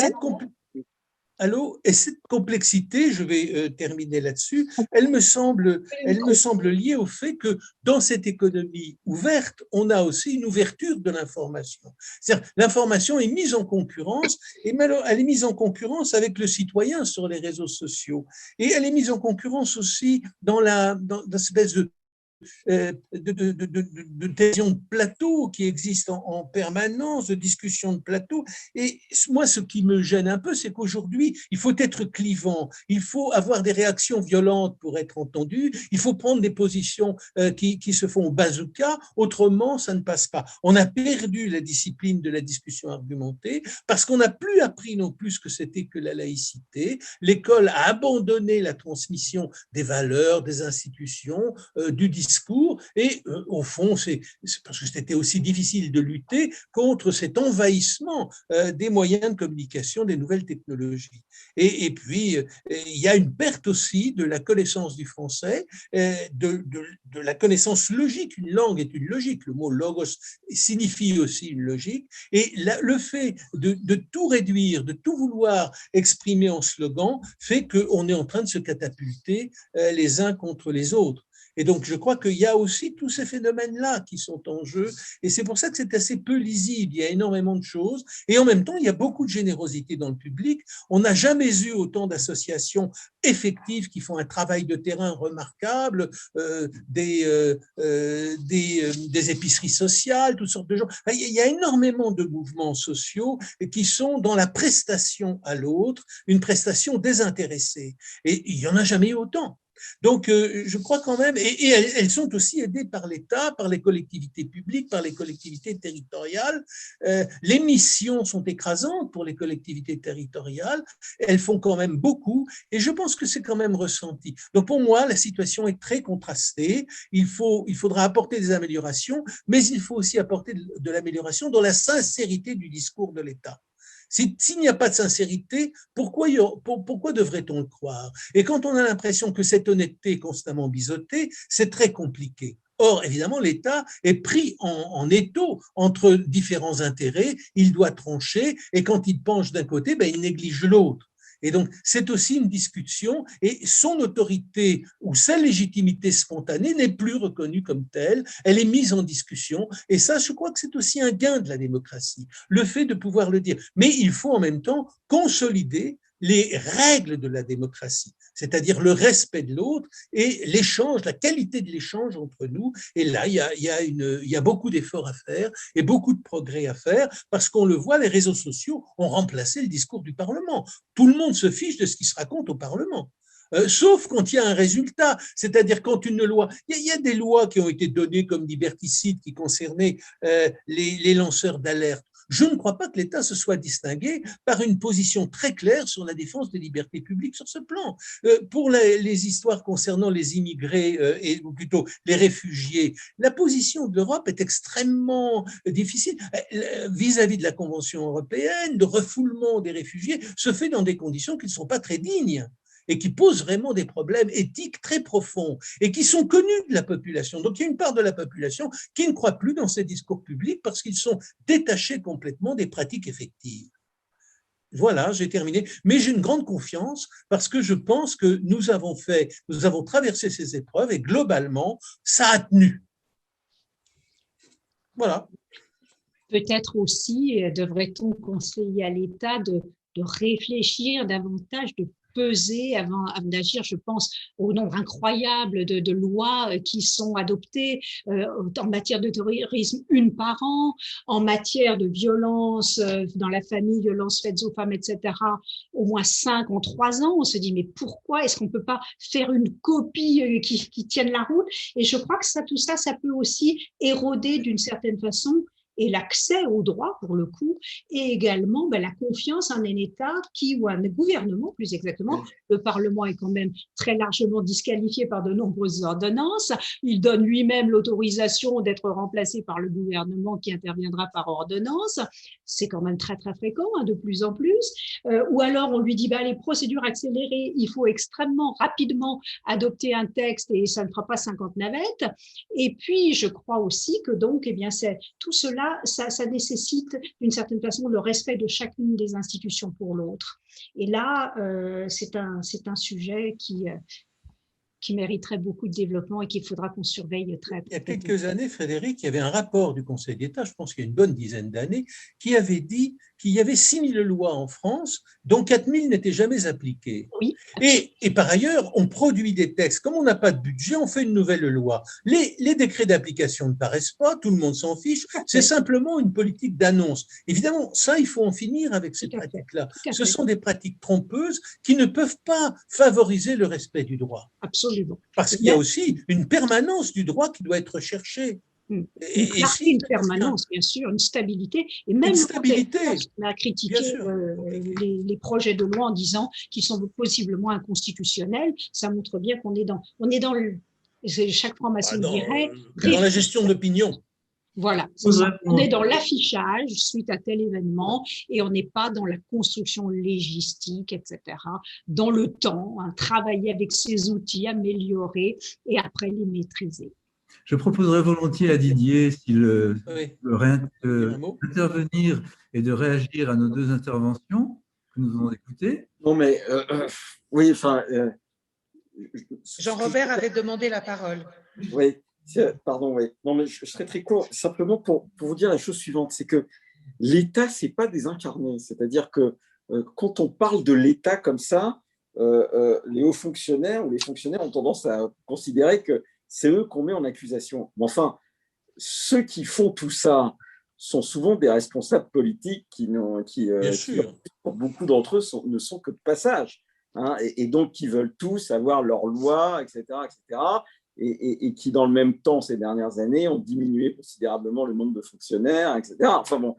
cette complexité, je vais terminer là-dessus, elle me semble liée au fait que dans cette économie ouverte, on a aussi une ouverture de l'information. C'est-à-dire, l'information est mise en concurrence, et elle est mise en concurrence avec le citoyen sur les réseaux sociaux. Et elle est mise en concurrence aussi dans l'espèce de tension de plateau qui existe en permanence, de discussion de plateau. Et moi, ce qui me gêne un peu, c'est qu'aujourd'hui, il faut être clivant, il faut avoir des réactions violentes pour être entendu, il faut prendre des positions qui se font au bazooka, autrement, ça ne passe pas. On a perdu la discipline de la discussion argumentée parce qu'on n'a plus appris non plus ce que c'était que la laïcité. L'école a abandonné la transmission des valeurs, des institutions, du discours, et au fond, c'est parce que c'était aussi difficile de lutter contre cet envahissement des moyens de communication, des nouvelles technologies. Et puis, il y a une perte aussi de la connaissance du français, de la connaissance logique. Une langue est une logique. Le mot logos signifie aussi une logique. Et le fait de tout réduire, de tout vouloir exprimer en slogan, fait qu'on est en train de se catapulter les uns contre les autres. Et donc, je crois qu'il y a aussi tous ces phénomènes-là qui sont en jeu. Et c'est pour ça que c'est assez peu lisible. Il y a énormément de choses. Et en même temps, il y a beaucoup de générosité dans le public. On n'a jamais eu autant d'associations effectives qui font un travail de terrain remarquable, des épiceries sociales, toutes sortes de gens. Il y a énormément de mouvements sociaux qui sont dans la prestation à l'autre, une prestation désintéressée. Et il n'y en a jamais eu autant. Donc, je crois quand même, et elles sont aussi aidées par l'État, par les collectivités publiques, par les collectivités territoriales. Les missions sont écrasantes pour les collectivités territoriales, elles font quand même beaucoup, et je pense que c'est quand même ressenti. Donc, pour moi, la situation est très contrastée. Il faudra apporter des améliorations, mais il faut aussi apporter de l'amélioration dans la sincérité du discours de l'État. S'il n'y a pas de sincérité, pourquoi devrait-on le croire? Et quand on a l'impression que cette honnêteté est constamment biseautée, c'est très compliqué. Or, évidemment, l'État est pris en étau entre différents intérêts, il doit trancher, et quand il penche d'un côté, il néglige l'autre. Et donc, c'est aussi une discussion, et son autorité ou sa légitimité spontanée n'est plus reconnue comme telle, elle est mise en discussion, et ça, je crois que c'est aussi un gain de la démocratie, le fait de pouvoir le dire. Mais il faut en même temps consolider les règles de la démocratie, c'est-à-dire le respect de l'autre et l'échange, la qualité de l'échange entre nous. Et là, il y a beaucoup d'efforts à faire et beaucoup de progrès à faire parce qu'on le voit, les réseaux sociaux ont remplacé le discours du Parlement. Tout le monde se fiche de ce qui se raconte au Parlement. Sauf quand il y a un résultat, c'est-à-dire quand une loi, il y a des lois qui ont été données comme liberticides qui concernaient les lanceurs d'alerte. Je ne crois pas que l'État se soit distingué par une position très claire sur la défense des libertés publiques sur ce plan. Pour les histoires concernant les immigrés, ou plutôt les réfugiés, la position de l'Europe est extrêmement difficile. Vis-à-vis de la Convention européenne, le refoulement des réfugiés se fait dans des conditions qui ne sont pas très dignes et qui posent vraiment des problèmes éthiques très profonds et qui sont connus de la population. Donc il y a une part de la population qui ne croit plus dans ces discours publics parce qu'ils sont détachés complètement des pratiques effectives. Voilà, j'ai terminé. Mais j'ai une grande confiance parce que je pense que nous avons traversé ces épreuves et globalement, ça a tenu. Voilà. Peut-être aussi devrait-on conseiller à l'État de réfléchir davantage, de peser avant d'agir. Je pense au nombre incroyable de lois qui sont adoptées en matière de terrorisme, une par an, en matière de violence dans la famille, violences faites aux femmes, etc., au moins 5 en 3 ans. On se dit, mais pourquoi est-ce qu'on ne peut pas faire une copie qui tienne la route? Et je crois que tout ça, ça peut aussi éroder d'une certaine façon et l'accès au droit, pour le coup, et également la confiance en un État ou un gouvernement, plus exactement. Le Parlement est quand même très largement disqualifié par de nombreuses ordonnances. Il donne lui-même l'autorisation d'être remplacé par le gouvernement qui interviendra par ordonnance. C'est quand même très, très fréquent, de plus en plus. Ou alors, on lui dit, les procédures accélérées, il faut extrêmement rapidement adopter un texte et ça ne fera pas 50 navettes. Et puis, je crois aussi que donc, tout cela, ça nécessite d'une certaine façon le respect de chacune des institutions pour l'autre. Et là, c'est un sujet qui mériterait beaucoup de développement et qu'il faudra qu'on surveille très. Il y a quelques années, Frédéric, il y avait un rapport du Conseil d'État, je pense qu'il y a une bonne dizaine d'années, qui avait dit qu'il y avait 6 000 lois en France, dont 4 000 n'étaient jamais appliquées. Oui. Et par ailleurs, on produit des textes. Comme on n'a pas de budget, on fait une nouvelle loi. Les décrets d'application ne paraissent pas, tout le monde s'en fiche. C'est simplement une politique d'annonce. Évidemment, ça, il faut en finir avec ces pratiques-là. Ce sont des pratiques trompeuses qui ne peuvent pas favoriser le respect du droit. Absolument. Parce qu'il y a aussi une permanence du droit qui doit être recherchée. Une permanence, bien sûr, une stabilité. Et même on a critiqué les projets de loi en disant qu'ils sont possiblement inconstitutionnels. Ça montre bien qu'on est dans chaque franc-maçon dirait… Dans la gestion d'opinion. Voilà, on est dans l'affichage suite à tel événement et on n'est pas dans la construction légistique, etc., dans le temps, travailler avec ces outils, améliorer et après les maîtriser. Je proposerais volontiers à Didier, s'il veut intervenir et de réagir à nos deux interventions que nous avons écoutées. Non, mais oui, Jean-Robert avait demandé la parole. Oui, pardon, oui. Non, mais je serai très court. Simplement pour vous dire la chose suivante, c'est que l'État, ce n'est pas désincarné. C'est-à-dire que quand on parle de l'État comme ça, les hauts fonctionnaires ou les fonctionnaires ont tendance à considérer que c'est eux qu'on met en accusation. Mais enfin, ceux qui font tout ça sont souvent des responsables politiques qui pour beaucoup d'entre eux, ne sont que de passage. Et donc, qui veulent tous avoir leur loi, etc., etc., et qui, dans le même temps, ces dernières années, ont diminué considérablement le nombre de fonctionnaires, etc. Enfin bon,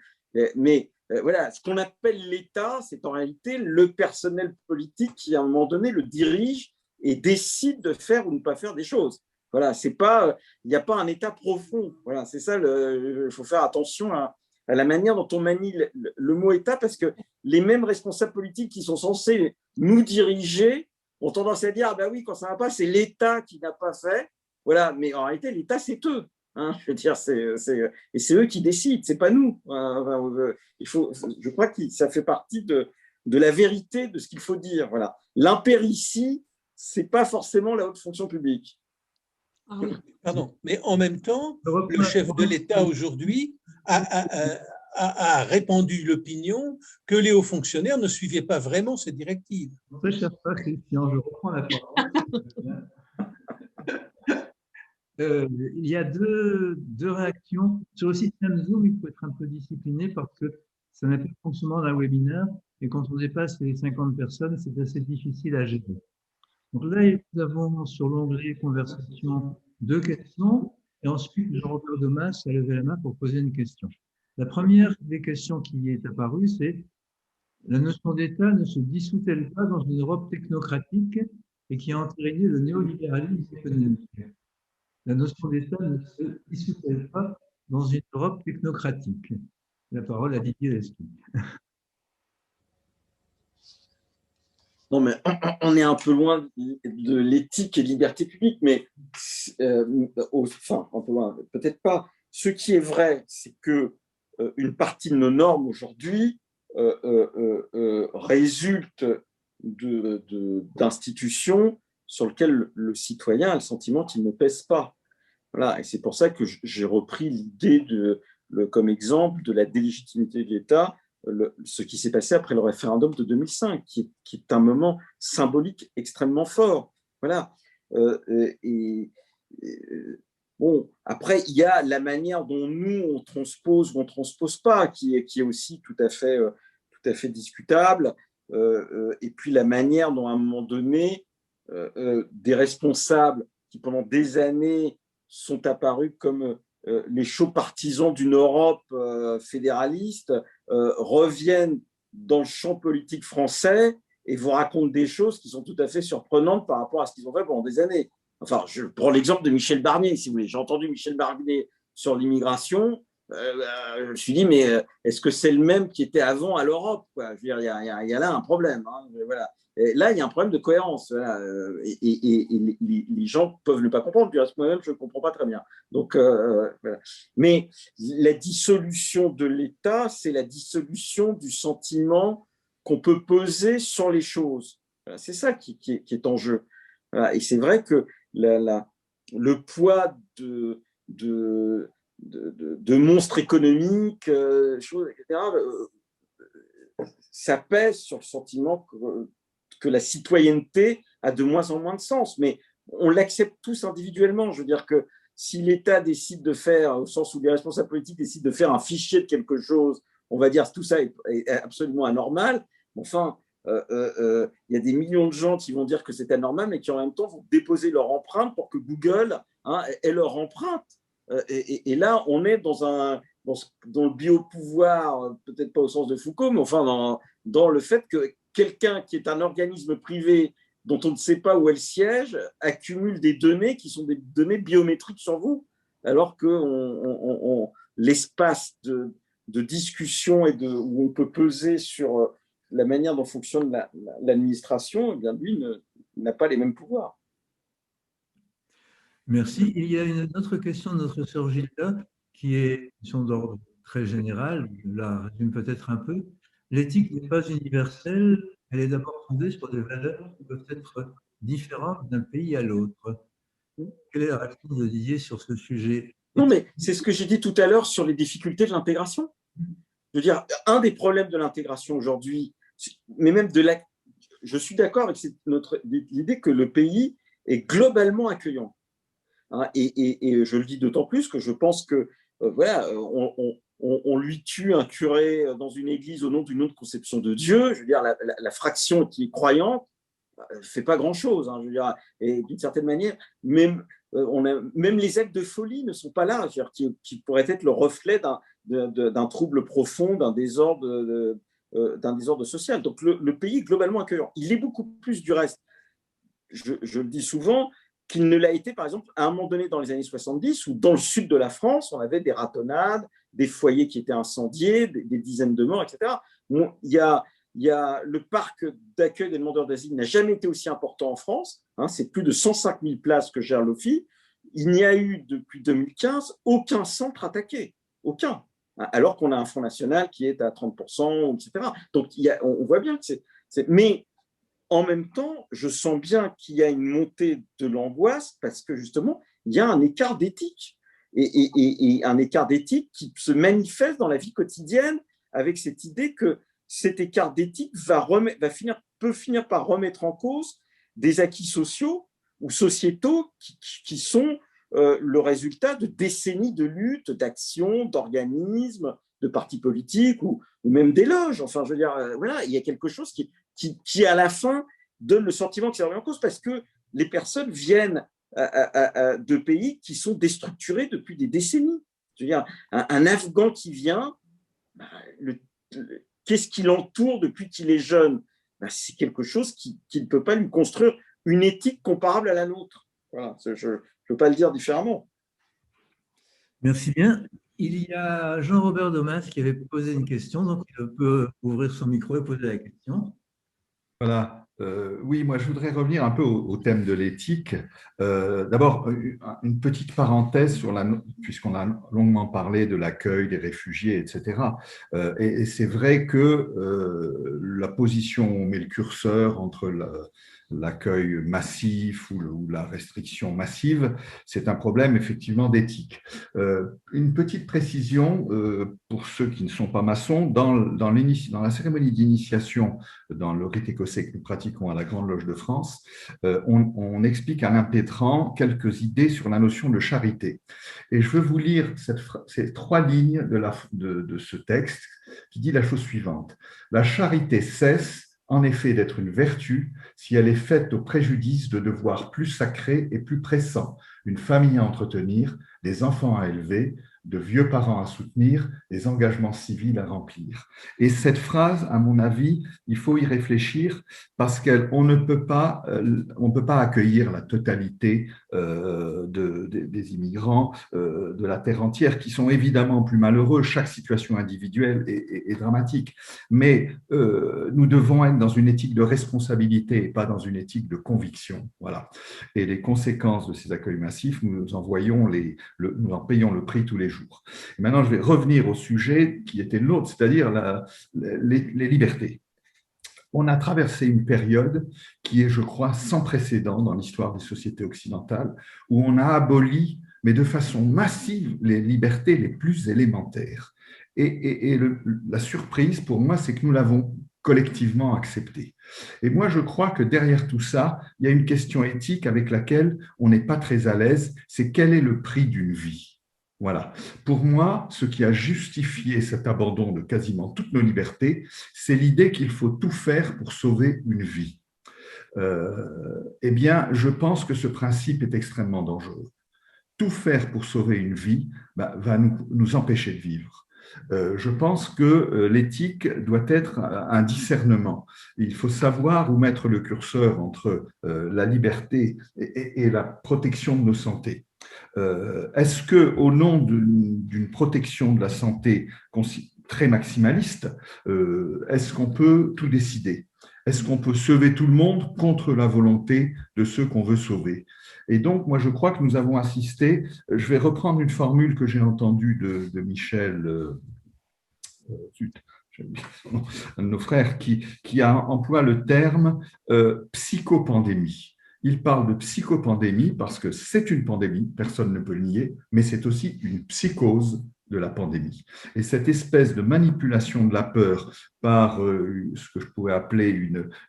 mais voilà, ce qu'on appelle l'État, c'est en réalité le personnel politique qui, à un moment donné, le dirige et décide de faire ou ne pas faire des choses. Voilà, c'est pas, il n'y a pas un État profond. Voilà, c'est ça. Il faut faire attention à la manière dont on manie le mot État, parce que les mêmes responsables politiques qui sont censés nous diriger ont tendance à dire ah ben oui, quand ça ne va pas, c'est l'État qui n'a pas fait. Voilà, mais en réalité, l'État, c'est eux. Je veux dire, et c'est eux qui décident, c'est pas nous. Je crois que ça fait partie de la vérité de ce qu'il faut dire. Voilà, l'impéritie, c'est pas forcément la haute fonction publique. Pardon, mais en même temps, le chef de l'État aujourd'hui a répandu l'opinion que les hauts fonctionnaires ne suivaient pas vraiment ces directives. Très cher Christian, je reprends la parole. Il y a deux réactions. Sur le système Zoom, il faut être un peu discipliné parce que ça n'a pas le fonctionnement d'un webinaire et quand on dépasse les 50 personnes, c'est assez difficile à gérer. Donc là, nous avons sur l'onglet conversation 2 questions et ensuite Jean-Robert Domas a levé la main pour poser une question. La première des questions qui est apparue, c'est la notion d'État ne se dissout-elle pas dans une Europe technocratique et qui a entériné le néolibéralisme économique? La notion d'État ne se dissout-elle pas dans une Europe technocratique? La parole à Didier Lesky. Non, mais on est un peu loin de l'éthique et liberté publique, mais enfin, un peu loin, peut-être pas. Ce qui est vrai, c'est que une partie de nos normes aujourd'hui résulte d'institutions sur lesquelles le citoyen a le sentiment qu'il ne pèse pas. Voilà, et c'est pour ça que j'ai repris l'idée comme exemple de la délégitimité de l'État, ce qui s'est passé après le référendum de 2005, qui est un moment symbolique extrêmement fort. Voilà. Bon, après, il y a la manière dont nous, on transpose ou on ne transpose pas, qui est aussi tout à fait discutable. Et puis la manière dont, à un moment donné, des responsables qui, pendant des années, sont apparus comme les chauds partisans d'une Europe fédéraliste, reviennent dans le champ politique français et vous racontent des choses qui sont tout à fait surprenantes par rapport à ce qu'ils ont fait pendant des années. Enfin, je prends l'exemple de Michel Barnier, si vous voulez. J'ai entendu Michel Barnier sur l'immigration. Je me suis dit, mais est-ce que c'est le même qui était avant à l'Europe? Je veux dire, il y a là un problème. Hein, voilà. Et là, il y a un problème de cohérence. Voilà, et les gens peuvent ne pas comprendre. Puis à ce moment-là, je ne comprends pas très bien. Donc, voilà. Mais la dissolution de l'État, c'est la dissolution du sentiment qu'on peut peser sur les choses. Voilà, c'est ça qui est en jeu. Voilà. Et c'est vrai que le poids de monstres économiques, etc., ça pèse sur le sentiment que la citoyenneté a de moins en moins de sens. Mais on l'accepte tous individuellement. Je veux dire que si l'État décide de faire, au sens où les responsables politiques décident de faire un fichier de quelque chose, on va dire que tout ça est absolument anormal. Enfin, il y a des millions de gens qui vont dire que c'est anormal, mais qui en même temps vont déposer leur empreinte pour que Google ait leur empreinte. Et là, on est dans le biopouvoir, peut-être pas au sens de Foucault, mais enfin dans le fait que quelqu'un qui est un organisme privé dont on ne sait pas où elle siège accumule des données qui sont des données biométriques sur vous, alors que l'espace de discussion et où on peut peser sur la manière dont fonctionne l'administration, eh bien lui n'a pas les mêmes pouvoirs. Merci. Il y a une autre question de notre sœur Gilda, qui est une question d'ordre très général, je la résume peut-être un peu. L'éthique n'est pas universelle, elle est d'abord fondée sur des valeurs qui peuvent être différentes d'un pays à l'autre. Quelle est la réponse de Didier sur ce sujet? Non, mais c'est ce que j'ai dit tout à l'heure sur les difficultés de l'intégration. Je veux dire, un des problèmes de l'intégration aujourd'hui, mais même je suis d'accord avec l'idée que le pays est globalement accueillant. Et je le dis d'autant plus que je pense que voilà, on lui tue un curé dans une église au nom d'une autre conception de Dieu. Je veux dire, la fraction qui est croyante ne fait pas grand-chose. Hein, je veux dire, et d'une certaine manière, même les actes de folie ne sont pas là, je veux dire, qui pourraient être le reflet d'un trouble profond, d'un désordre social. Donc le pays est globalement accueillant. Il est beaucoup plus du reste. Je le dis souvent, qu'il ne l'a été, par exemple, à un moment donné dans les années 70, où dans le sud de la France, on avait des ratonnades, des foyers qui étaient incendiés, des dizaines de morts, etc. Bon, il y a le parc d'accueil des demandeurs d'asile n'a jamais été aussi important en France. Hein, c'est plus de 105 000 places que gère l'OFII. Il n'y a eu, depuis 2015, aucun centre attaqué. Aucun. Alors qu'on a un Front National qui est à 30%, etc. Donc, on voit bien que c'est... Mais en même temps, je sens bien qu'il y a une montée de l'angoisse parce que justement, il y a un écart d'éthique. et un écart d'éthique qui se manifeste dans la vie quotidienne avec cette idée que cet écart d'éthique peut finir par remettre en cause des acquis sociaux ou sociétaux qui sont le résultat de décennies de lutte, d'actions, d'organismes, de partis politiques ou même des loges. Enfin, je veux dire, voilà, il y a quelque chose qui à la fin, donne le sentiment que c'est remis en cause parce que les personnes viennent de pays qui sont déstructurés depuis des décennies. Je veux dire, un Afghan qui vient, qu'est-ce qui l'entoure depuis qu'il est jeune? C'est quelque chose qui ne peut pas lui construire une éthique comparable à la nôtre. Voilà, je ne peux pas le dire différemment. Merci bien. Il y a Jean-Robert Domas qui avait posé une question, donc il peut ouvrir son micro et poser la question. Voilà. Oui, moi je voudrais revenir un peu au thème de l'éthique. D'abord, une petite parenthèse puisqu'on a longuement parlé de l'accueil des réfugiés, etc. Et c'est vrai que la position, on met le curseur entre l'accueil massif ou la restriction massive, c'est un problème effectivement d'éthique. Une petite précision pour ceux qui ne sont pas maçons, dans la cérémonie d'initiation, dans le rite écossais que nous pratiquons à la Grande Loge de France, on explique à l'impétrant quelques idées sur la notion de charité. Et je veux vous lire ces 3 lignes de ce texte qui dit la chose suivante. La charité cesse en effet d'être une vertu si elle est faite au préjudice de devoirs plus sacrés et plus pressants, une famille à entretenir, des enfants à élever, de vieux parents à soutenir, des engagements civils à remplir. Et cette phrase, à mon avis, il faut y réfléchir parce qu'on ne peut pas accueillir la totalité des immigrants de la terre entière qui sont évidemment plus malheureux. Chaque situation individuelle est dramatique. Mais nous devons être dans une éthique de responsabilité et pas dans une éthique de conviction. Voilà. Et les conséquences de ces accueils massifs, nous en payons le prix tous les jours. Et maintenant, je vais revenir au sujet qui était l'autre, c'est-à-dire les libertés. On a traversé une période qui est, je crois, sans précédent dans l'histoire des sociétés occidentales, où on a aboli, mais de façon massive, les libertés les plus élémentaires. Et la surprise, pour moi, c'est que nous l'avons collectivement accepté. Et moi, je crois que derrière tout ça, il y a une question éthique avec laquelle on n'est pas très à l'aise, c'est quel est le prix d'une vie ? Voilà. Pour moi, ce qui a justifié cet abandon de quasiment toutes nos libertés, c'est l'idée qu'il faut tout faire pour sauver une vie. Eh bien, je pense que ce principe est extrêmement dangereux. Tout faire pour sauver une vie va nous empêcher de vivre. Je pense que l'éthique doit être un discernement. Il faut savoir où mettre le curseur entre la liberté et la protection de nos santé. Est-ce qu'au nom d'une protection de la santé très maximaliste, est-ce qu'on peut tout décider? Est-ce qu'on peut sauver tout le monde contre la volonté de ceux qu'on veut sauver? Et donc, moi, je crois que nous avons assisté, je vais reprendre une formule que j'ai entendue de Michel, un de nos frères, qui emploie le terme psychopandémie. Il parle de psychopandémie parce que c'est une pandémie, personne ne peut le nier, mais c'est aussi une psychose de la pandémie. Et cette espèce de manipulation de la peur par ce que je pourrais appeler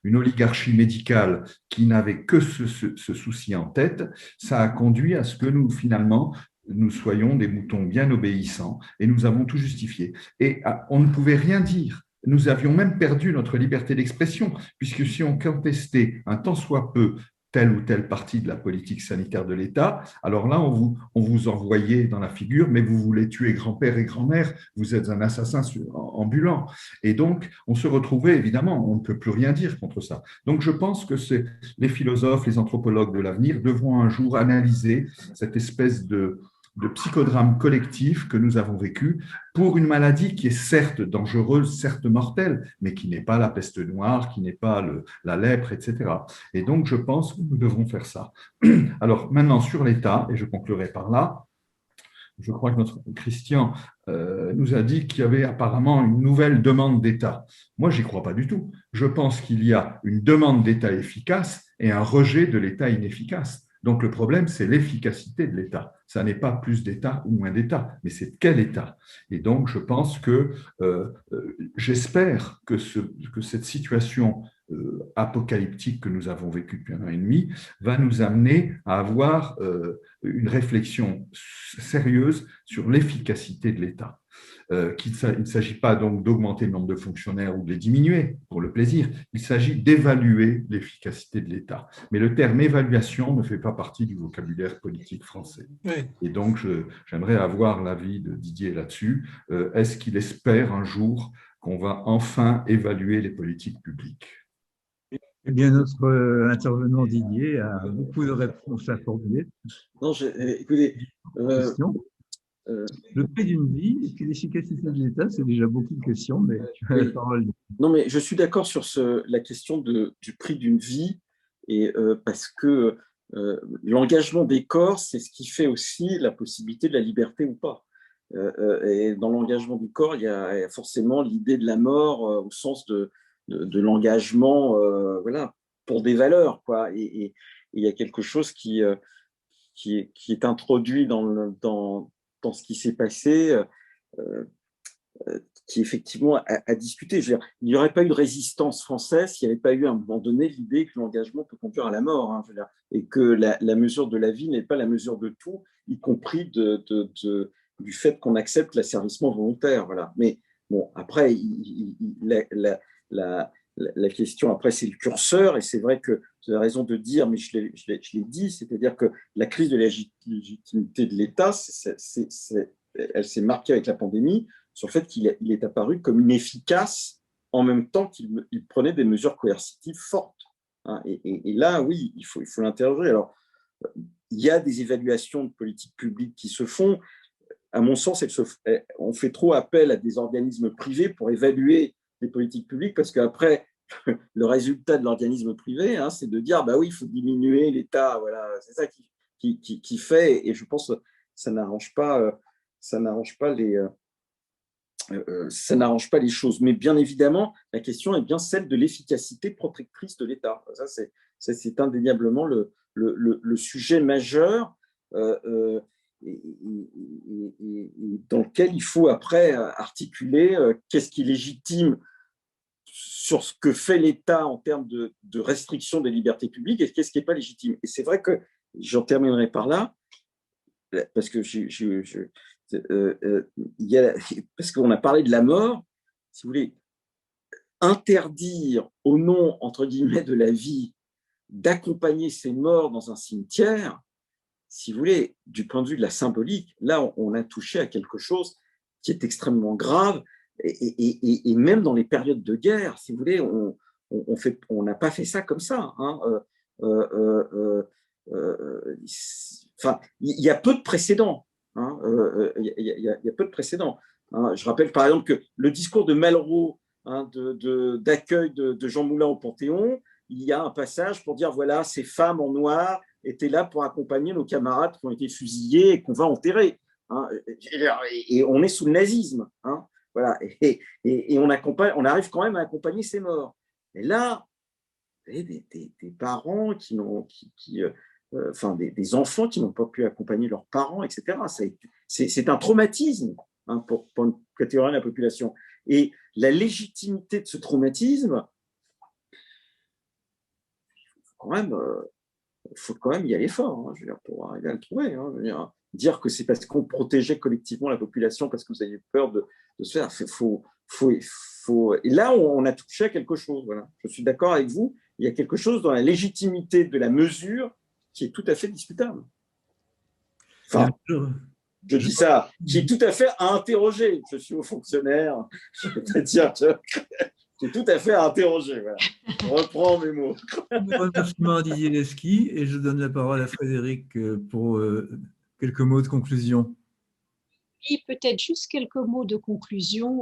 une oligarchie médicale qui n'avait que ce souci en tête, ça a conduit à ce que nous soyons des moutons bien obéissants et nous avons tout justifié. Et on ne pouvait rien dire. Nous avions même perdu notre liberté d'expression, puisque si on contestait un tant soit peu telle ou telle partie de la politique sanitaire de l'État, alors là, on vous envoyait dans la figure, mais vous voulez tuer grand-père et grand-mère, vous êtes un assassin ambulant. Et donc, on se retrouvait, évidemment, on ne peut plus rien dire contre ça. Donc, je pense que les philosophes, les anthropologues de l'avenir devront un jour analyser cette espèce de psychodrame collectif que nous avons vécu pour une maladie qui est certes dangereuse, certes mortelle, mais qui n'est pas la peste noire, qui n'est pas la lèpre, etc. Et donc, je pense que nous devrons faire ça. Alors, maintenant, sur l'État, et je conclurai par là, je crois que notre Christian nous a dit qu'il y avait apparemment une nouvelle demande d'État. Moi, je n'y crois pas du tout. Je pense qu'il y a une demande d'État efficace et un rejet de l'État inefficace. Donc, le problème, c'est l'efficacité de l'État. Ça n'est pas plus d'État ou moins d'État, mais c'est quel État. Et donc, je pense que j'espère que cette situation apocalyptique que nous avons vécue depuis 1 an et demi va nous amener à avoir une réflexion sérieuse sur l'efficacité de l'État. Il ne s'agit pas donc d'augmenter le nombre de fonctionnaires ou de les diminuer pour le plaisir, il s'agit d'évaluer l'efficacité de l'État. Mais le terme évaluation ne fait pas partie du vocabulaire politique français. Oui. Et donc, j'aimerais avoir l'avis de Didier là-dessus. Est-ce qu'il espère un jour qu'on va enfin évaluer les politiques publiques ? Eh bien, notre intervenant Didier a beaucoup de réponses à formuler. Non, écoutez, le prix d'une vie et puis l'efficacité de l'État, c'est déjà beaucoup de questions, mais tu as la parole. Non, mais je suis d'accord sur la question du prix d'une vie, et parce que l'engagement des corps, c'est ce qui fait aussi la possibilité de la liberté ou pas. Et dans l'engagement du corps, il y a forcément l'idée de la mort au sens de l'engagement, voilà, pour des valeurs, quoi. Et il y a quelque chose qui est introduit dans ce qui s'est passé, qui effectivement a discuté. Je veux dire, il n'y aurait pas eu de résistance française s'il n'y avait pas eu à un moment donné l'idée que l'engagement peut conduire à la mort, hein, je veux dire, et que la mesure de la vie n'est pas la mesure de tout, y compris du fait qu'on accepte l'asservissement volontaire. Voilà. Mais bon, après, la question, après, c'est le curseur, et c'est vrai que vous avez raison de dire, mais je l'ai dit, c'est-à-dire que la crise de la légitimité de l'État, elle s'est marquée avec la pandémie, sur le fait qu'il est apparu comme inefficace en même temps qu'il prenait des mesures coercitives fortes. Hein, et là, oui, il faut l'interroger. Alors, il y a des évaluations de politique publique qui se font. À mon sens, on fait trop appel à des organismes privés pour évaluer les politiques publiques, parce qu'après, le résultat de l'organisme privé, hein, c'est de dire, bah oui, il faut diminuer l'État. Voilà, c'est ça qui fait, et je pense que ça n'arrange pas les choses. Mais bien évidemment, la question est bien celle de l'efficacité protectrice de l'État. Ça, c'est indéniablement le sujet majeur et dans lequel il faut après articuler qu'est-ce qui est légitime sur ce que fait l'État en termes de restriction des libertés publiques et qu'est-ce qui n'est pas légitime. Et c'est vrai que, j'en terminerai par là, parce que parce qu'on a parlé de la mort, si vous voulez, interdire au nom, entre guillemets, de la vie, d'accompagner ces morts dans un cimetière, si vous voulez, du point de vue de la symbolique, là, on a touché à quelque chose qui est extrêmement grave, et même dans les périodes de guerre, si vous voulez, on n'a pas fait ça comme ça. Hein. Enfin, il y a peu de précédents. Hein, il y a peu de précédents. Hein. Je rappelle par exemple que le discours de Malraux, hein, d'accueil de Jean Moulin au Panthéon, il y a un passage pour dire voilà, ces femmes en noir étaient là pour accompagner nos camarades qui ont été fusillés et qu'on va enterrer. Hein. Et on est sous le nazisme. Hein. Voilà. Et on arrive quand même à accompagner ces morts. Et là, des parents des enfants qui n'ont pas pu accompagner leurs parents, etc. C'est un traumatisme, hein, pour une catégorie de la population. Et la légitimité de ce traumatisme, il faut quand même y aller fort, hein, je veux dire, pour arriver à le trouver. Hein, je veux dire que c'est parce qu'on protégeait collectivement la population, parce que vous aviez peur de se faire. Et là, on a touché à quelque chose. Voilà. Je suis d'accord avec vous. Il y a quelque chose dans la légitimité de la mesure qui est tout à fait discutable. Enfin, je dis ça, qui est tout à fait à interroger. Je suis haut fonctionnaire, c'est-à-dire que c'est tout à fait à interroger. Voilà. Je reprends mes mots. Remerciement à Didier Lesky, et je donne la parole à Frédéric pour quelques mots de conclusion. Oui, peut-être juste quelques mots de conclusion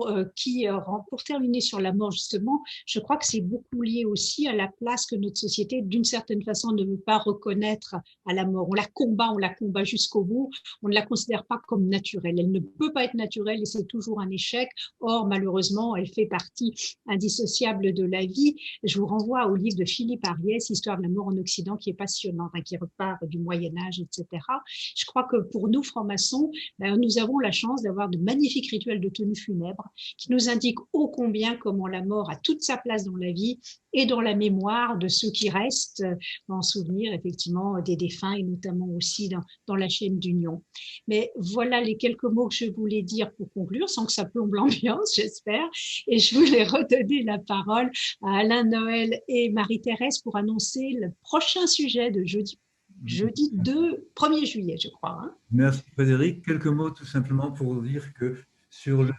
pour terminer sur la mort justement, je crois que c'est beaucoup lié aussi à la place que notre société, d'une certaine façon, ne veut pas reconnaître à la mort. On la combat jusqu'au bout, on ne la considère pas comme naturelle. Elle ne peut pas être naturelle et c'est toujours un échec. Or, malheureusement, elle fait partie indissociable de la vie. Je vous renvoie au livre de Philippe Ariès, Histoire de la mort en Occident, qui est passionnant, qui repart du Moyen-Âge, etc. Je crois que pour nous, francs-maçons, nous avons la chance d'avoir de magnifiques rituels de tenue funèbre qui nous indiquent ô combien comment la mort a toute sa place dans la vie et dans la mémoire de ceux qui restent en souvenir effectivement des défunts et notamment aussi dans la chaîne d'union. Mais voilà les quelques mots que je voulais dire pour conclure, sans que ça plombe l'ambiance, j'espère. Et je voulais redonner la parole à Alain Noël et Marie-Thérèse pour annoncer le prochain sujet de jeudi 1er juillet, je crois. Hein. Merci Frédéric. Quelques mots tout simplement pour dire que sur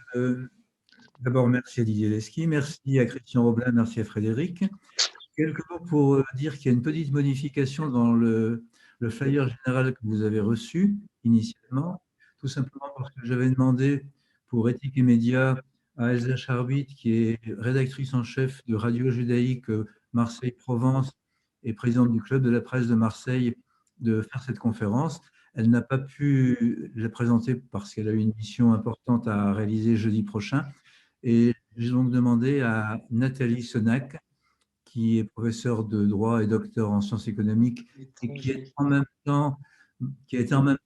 d'abord, merci à Didier Lesky, merci à Christian Roblin, merci à Frédéric. Quelques mots pour dire qu'il y a une petite modification dans le flyer général que vous avez reçu initialement, tout simplement parce que j'avais demandé pour Éthique et Médias à Elsa Charbit, qui est rédactrice en chef de Radio Judaïque Marseille-Provence et présidente du Club de la presse de Marseille, de faire cette conférence. Elle n'a pas pu la présenter parce qu'elle a eu une mission importante à réaliser jeudi prochain. Et j'ai donc demandé à Nathalie Sonac, qui est professeure de droit et docteur en sciences économiques et qui a été en même temps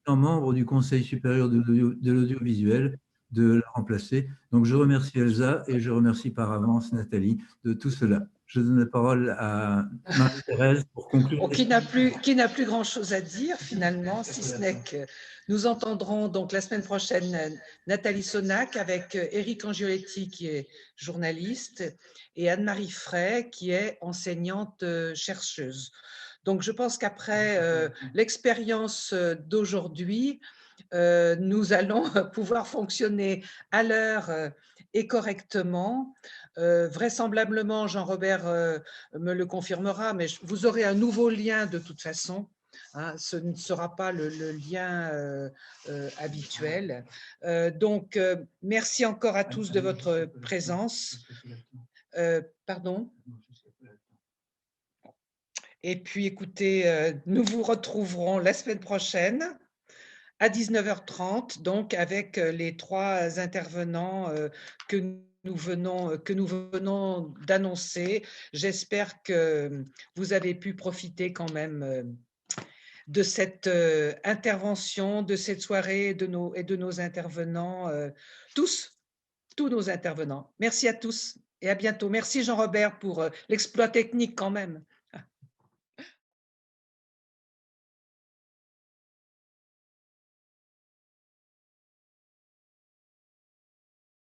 membre du Conseil supérieur de l'audiovisuel, de la remplacer. Donc je remercie Elsa et je remercie par avance Nathalie de tout cela. Je donne la parole à Marie-Thérèse pour conclure. Bon, qui n'a plus grand-chose à dire finalement, si ce n'est que nous entendrons donc la semaine prochaine Nathalie Sonac avec Éric Angioletti qui est journaliste et Anne-Marie Fray qui est enseignante chercheuse. Donc je pense qu'après l'expérience d'aujourd'hui, nous allons pouvoir fonctionner à l'heure et correctement. Vraisemblablement, Jean-Robert me le confirmera, mais vous aurez un nouveau lien de toute façon. Hein, ce ne sera pas le lien habituel. Donc, merci encore à tous de votre présence. Pardon ? Et puis, écoutez, nous vous retrouverons la semaine prochaine à 19h30, donc avec les trois intervenants que nous venons d'annoncer. J'espère que vous avez pu profiter quand même de cette intervention, de cette soirée et de nos intervenants, tous nos intervenants. Merci à tous et à bientôt. Merci Jean-Robert pour l'exploit technique quand même.